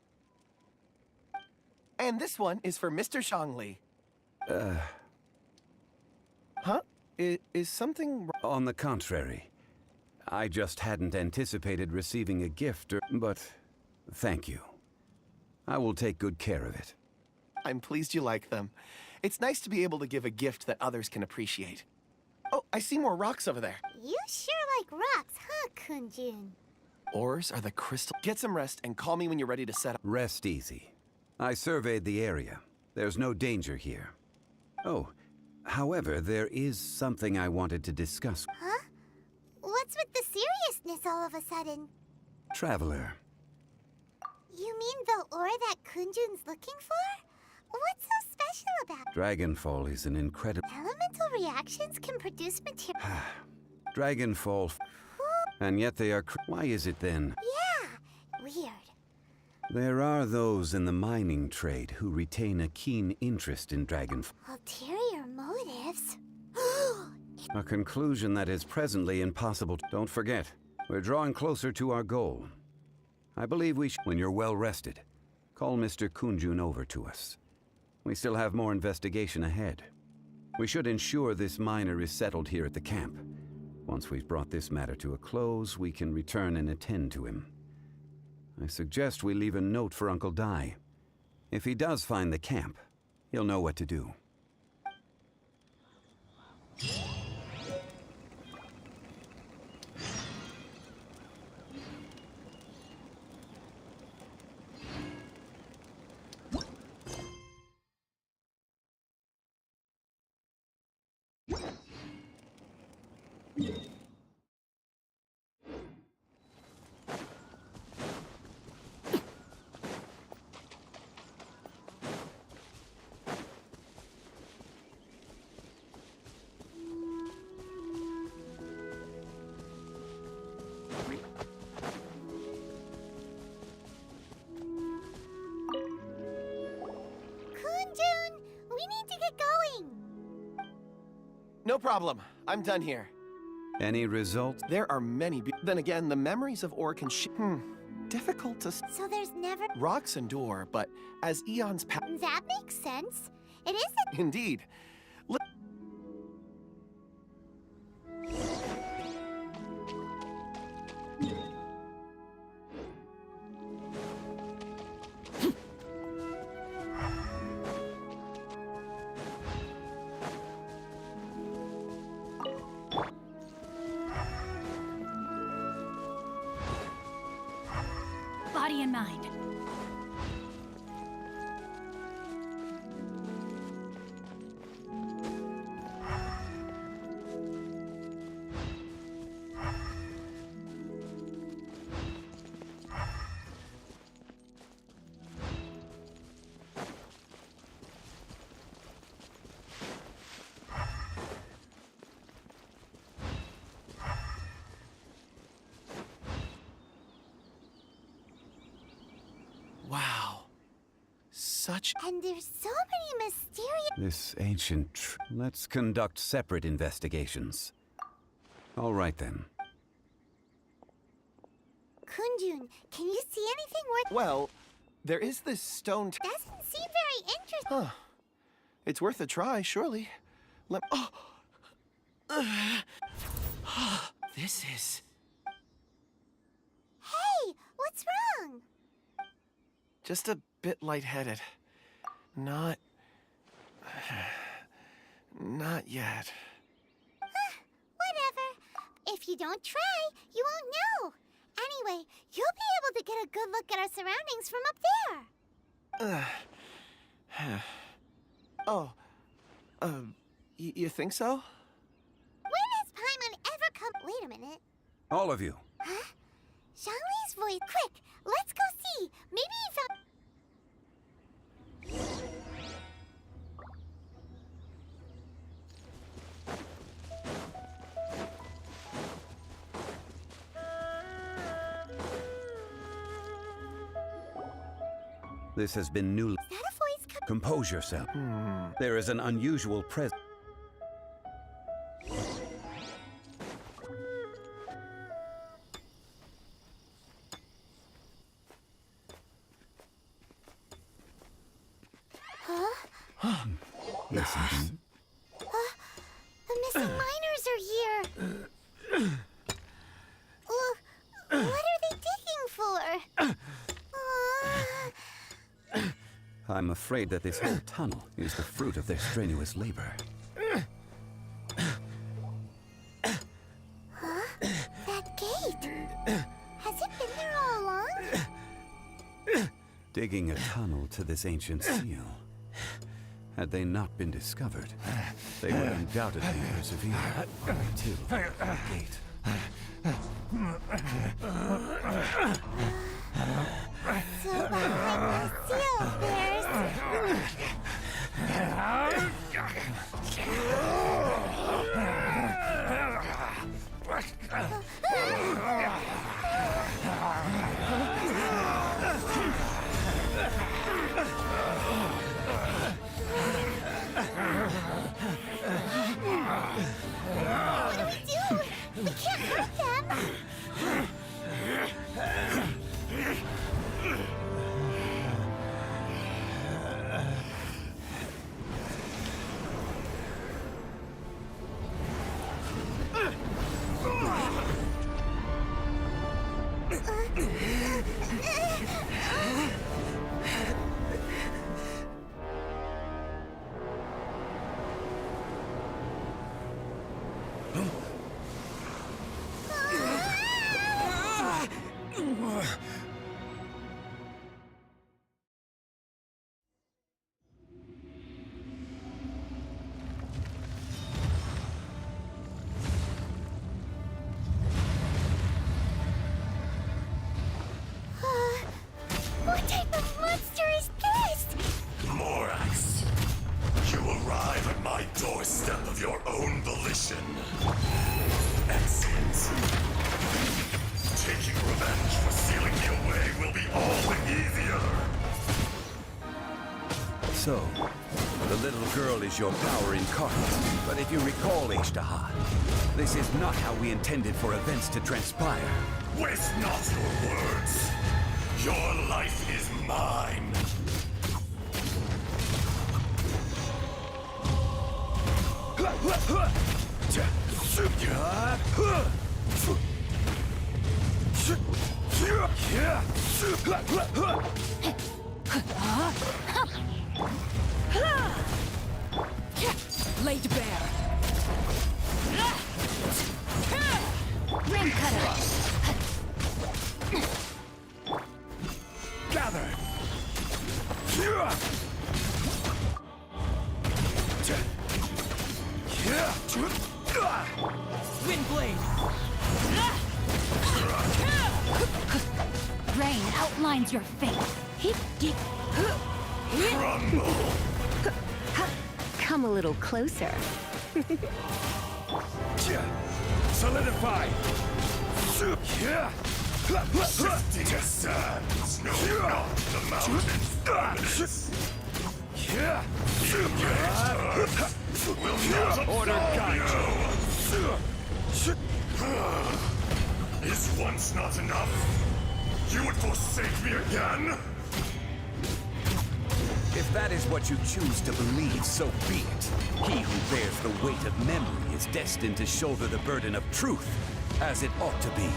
And this one is for Mr. Zhongli. Huh? Is something wrong? On the contrary. I just hadn't anticipated receiving a gift, but thank you. I will take good care of it. I'm pleased you like them. It's nice to be able to give a gift that others can appreciate. Oh, I see more rocks over there. You sure like rocks, huh, Kunjun? Ores are the crystal. Get some rest and call me when you're ready to set up. Rest easy. I surveyed the area. There's no danger here. Oh, however, there is something I wanted to discuss. Huh? What's with the seriousness all of a sudden? Traveler. You mean the ore that Kunjun's looking for? What's so special about it? Dragonfall is an incredible... Elemental reactions can produce material. Dragonfall... And yet they are... Why is it then? Yeah, weird. There are those in the mining trade who retain a keen interest in Dragonfall. Ulterior motives? A conclusion that is presently impossible. Don't forget, we're drawing closer to our goal. I believe we should... When you're well rested, call Mr. Kunjun over to us. We still have more investigation ahead. We should ensure this miner is settled here at the camp. Once we've brought this matter to a close, we can return and attend to him. I suggest we leave a note for Uncle Dai. If he does find the camp, he'll know what to do. No problem. I'm done here. Any results? There are many. Then again, the memories of ore can difficult to... So there's never... Rocks endure, but as eons pass... That makes sense. It isn't... Indeed. Body and mind. Wow. Such... And there's so many mysterious... This ancient... Let's conduct separate investigations. All right, then. Kunjun, can you see anything worth... Well, there is this stone... Doesn't seem very interesting. Huh. It's worth a try, surely. Let... Oh! This is... Hey, what's wrong? Just a bit lightheaded. Not yet. Whatever. If you don't try, you won't know. Anyway, you'll be able to get a good look at our surroundings from up there. You think so? When has Paimon All of you. Huh? Zhongli's voice. Quick, let's go see. Maybe he found. This has been newly. Is that a voice coming? Compose yourself. There is an unusual presence. Listen. The missing miners are here. What are they digging for? I'm afraid that this whole tunnel is the fruit of their strenuous labor. Huh? That gate. Has it been there all along? Digging a tunnel to this ancient seal. Had they not been discovered, they would undoubtedly persevere until the gate. So behind the seal, there's... What do we do? We can't hurt them! What type of monster is this? Morax, you arrive at my doorstep of your own volition. Excellent. Taking revenge for sealing me away will be all the easier. So, the little girl is your power incarnate. But if you recall, ⁴ this is not how we intended for events to transpire. Waste not your words. Your life is mine. Laid bare. Rim cutter. Gather! Wind blade. Rain outlines your fate. Crumble! Come a little closer. Solidify! Shifting sands, no, not the mountain's dominance. Will not Order guide Is once not enough? You would forsake me again? If that is what you choose to believe, so be it. He who bears the weight of memory is destined to shoulder the burden of truth, as it ought to be.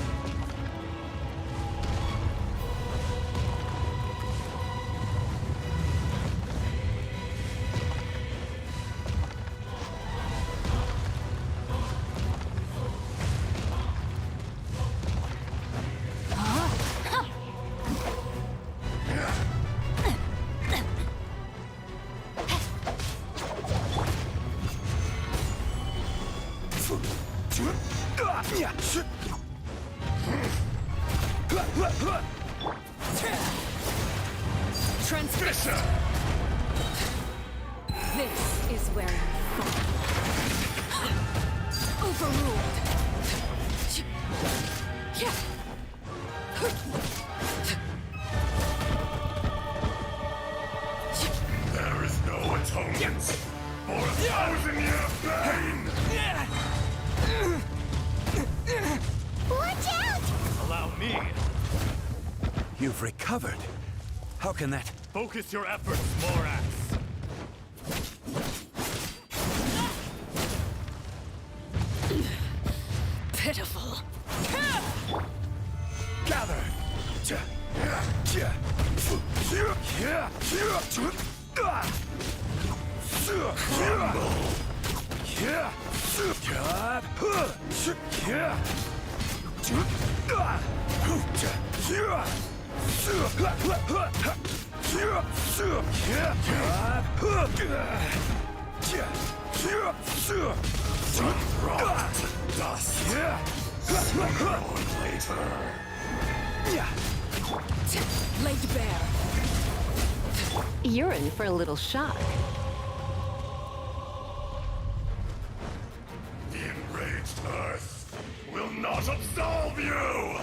Transfixed! This is where you fall. Overruled! There is no atonement for 1,000-year pain! Watch out! Allow me. You've recovered. How can that? Focus your efforts, Morax. Pitiful. Gather! Rot to dust. Sooner or later. Laid bare. You're in for a little shock. The enraged Earth will not absolve you!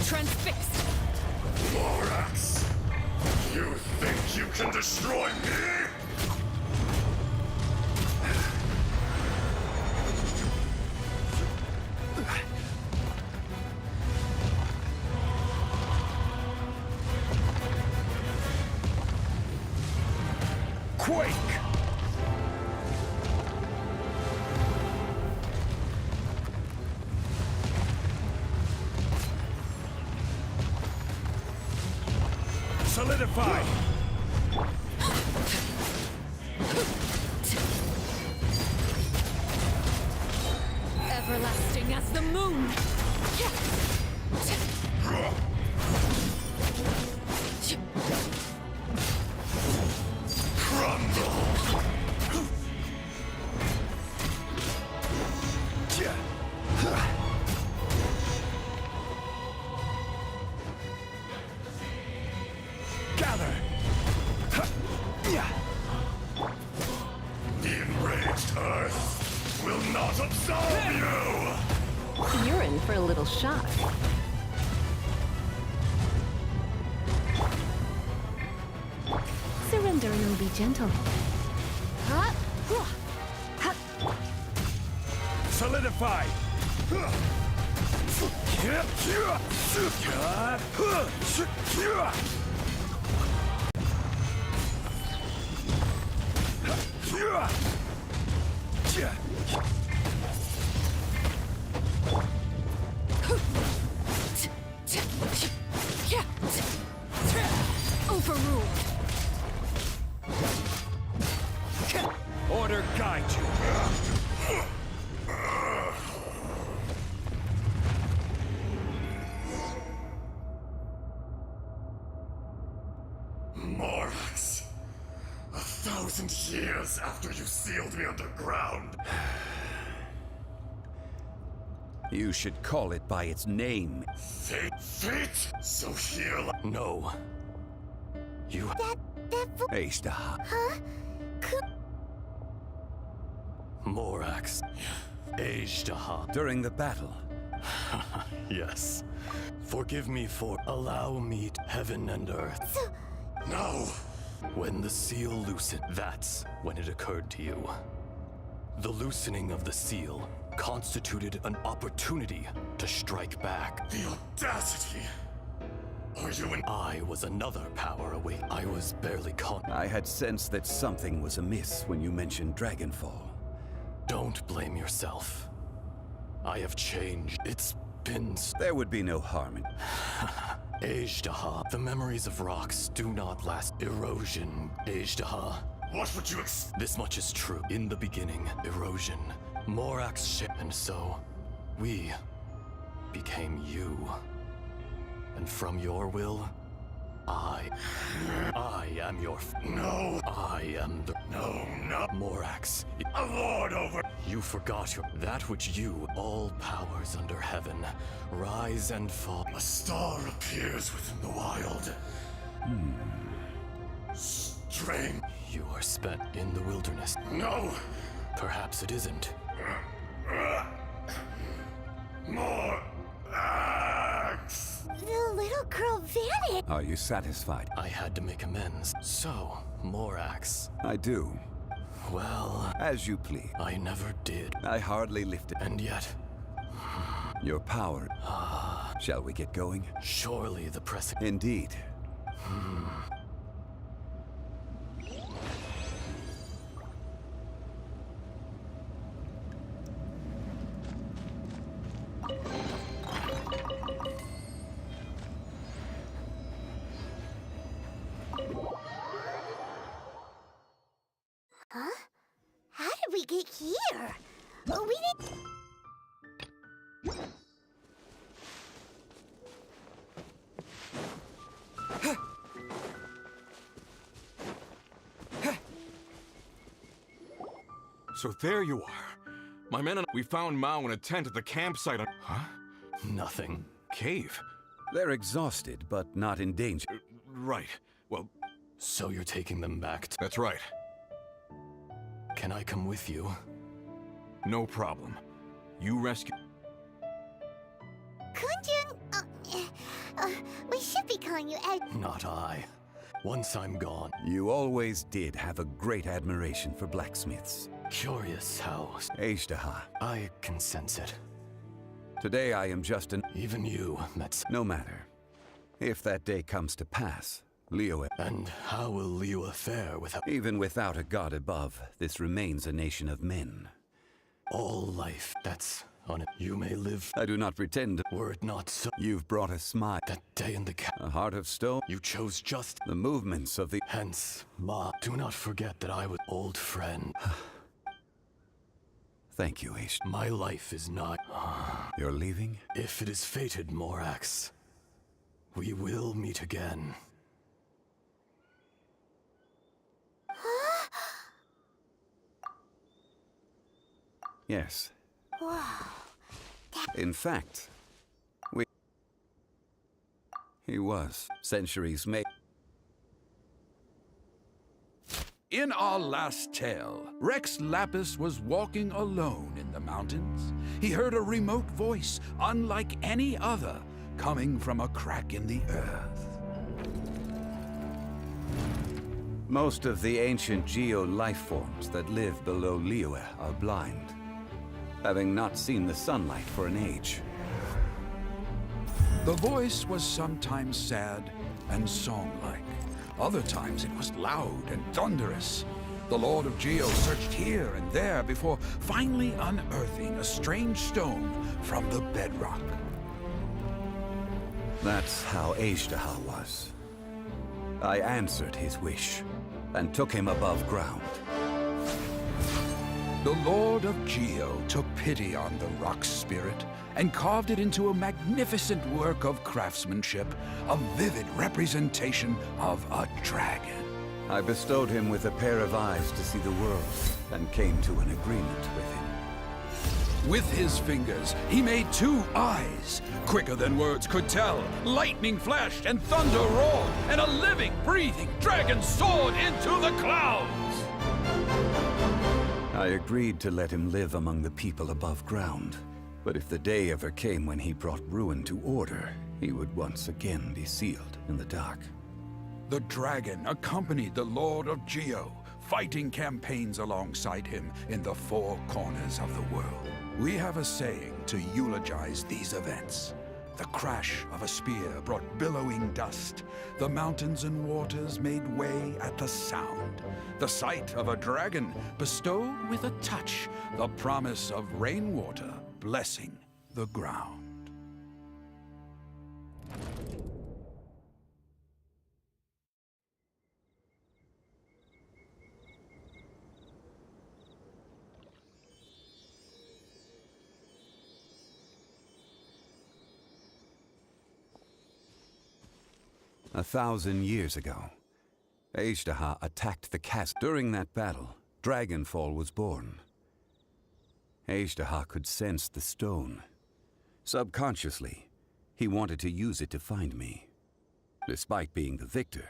Transfixed! Morax! You think you can destroy me? Quake! Solidify! Everlasting as the moon! Gather! The enraged Earth will not absolve you! You're in for a little shock. Surrender and it'll be gentle. Solidify! Overruled! Order guide you. Morax, 1,000 years after you sealed me underground. You should call it by its name. Fate? Fate? So here. No. You. Ishtaha. Huh? Morax. Ishtaha. During the battle. Yes. Forgive me for allow me to heaven and earth. No. When the seal loosened, that's when it occurred to you. The loosening of the seal constituted an opportunity to strike back. The audacity! Are you an— I was another power away. I was barely caught. I had sensed that something was amiss when you mentioned Dragonfall. Don't blame yourself. I have changed. It's been— There would be no harm in— Ajdaha. The memories of rocks do not last. Erosion. Ajdaha. What would you expect? This much is true. In the beginning, erosion. Morax ship, and so we became you. And from your will, I am your No! I am the... No, no! Morax. A lord over... You forgot your... That which you, all powers under heaven, rise and fall. A star appears within the wild. Strange. You are spent in the wilderness. No! Perhaps it isn't. More axe! The little girl vanished. Are you satisfied? I had to make amends. So, Morax. I do. Well... As you please. I never did. I hardly lifted. And yet... Your power. Shall we get going? Surely the press... Indeed. Huh? How did we get here? We didn't... So there you are. My men and we found Mao in a tent at the campsite on... Huh? Nothing. Cave? They're exhausted, but not in danger. Right. Well... So you're taking them back to... That's right. Can I come with you? No problem. You rescue... Kunjun, we should be calling you Ed. Not I. Once I'm gone. You always did have a great admiration for blacksmiths. Curious how... Ejdaha. I can sense it. Today I am just an... Even you, that's... No matter. If that day comes to pass, Liyue... And how will Liyue fare without... Even without a god above, this remains a nation of men. All life, that's on it. You may live... I do not pretend... Were it not so... You've brought a smile. That day in the A heart of stone. You chose just... The movements of the... Hence, Ma, do not forget that I was old friend. Thank you, Aish. My life is not... You're leaving? If it is fated, Morax, we will meet again. Yes. Wow. In fact, he was. Centuries may... In our last tale, Rex Lapis was walking alone in the mountains. He heard a remote voice, unlike any other, coming from a crack in the earth. Most of the ancient geo-life forms that live below Liyue are blind, having not seen the sunlight for an age. The voice was sometimes sad and song-like. Other times it was loud and thunderous. The Lord of Geo searched here and there before finally unearthing a strange stone from the bedrock. That's how Ejdaha was. I answered his wish and took him above ground. The Lord of Geo took pity on the rock spirit and carved it into a magnificent work of craftsmanship, a vivid representation of a dragon. I bestowed him with a pair of eyes to see the world and came to an agreement with him. With his fingers, he made 2 eyes, quicker than words could tell. Lightning flashed and thunder roared, and a living, breathing dragon soared into the clouds. I agreed to let him live among the people above ground. But if the day ever came when he brought ruin to order, he would once again be sealed in the dark. The dragon accompanied the Lord of Geo, fighting campaigns alongside him in the 4 corners of the world. We have a saying to eulogize these events. The crash of a spear brought billowing dust. The mountains and waters made way at the sound. The sight of a dragon bestowed with a touch the promise of rainwater blessing the ground. 1,000 years ago, ⁴ attacked the chasm. During that battle, Dragonfall was born. ⁴ could sense the stone. Subconsciously, he wanted to use it to find me. Despite being the victor,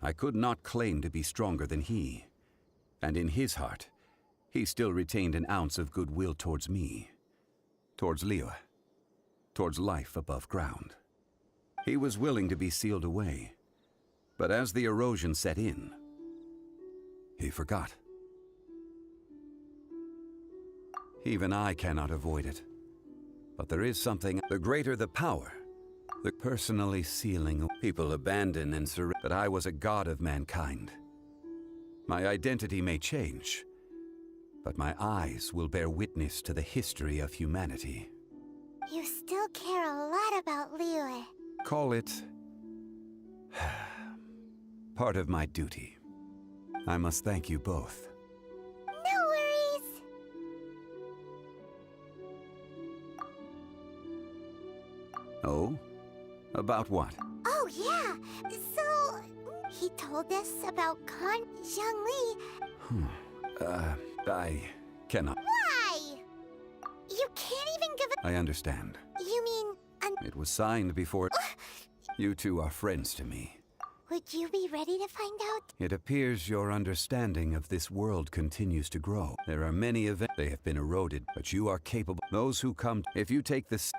I could not claim to be stronger than he. And in his heart, he still retained an ounce of goodwill towards me, towards Liyue, towards life above ground. He was willing to be sealed away, but as the erosion set in, he forgot. Even I cannot avoid it. But there is something, the greater the power, the personally sealing. People abandon and surrender. But I was a god of mankind. My identity may change, but my eyes will bear witness to the history of humanity. You still care a lot about Liyue. Call it part of my duty. I must thank you both. No worries. Oh? About what? Oh, yeah. So, he told us about Zhongli. I cannot. Why? You can't even give a... I understand. You mean... It was signed before... You two are friends to me. Would you be ready to find out? It appears your understanding of this world continues to grow. There are many events. They have been eroded, but you are capable. Those who come... If you take this...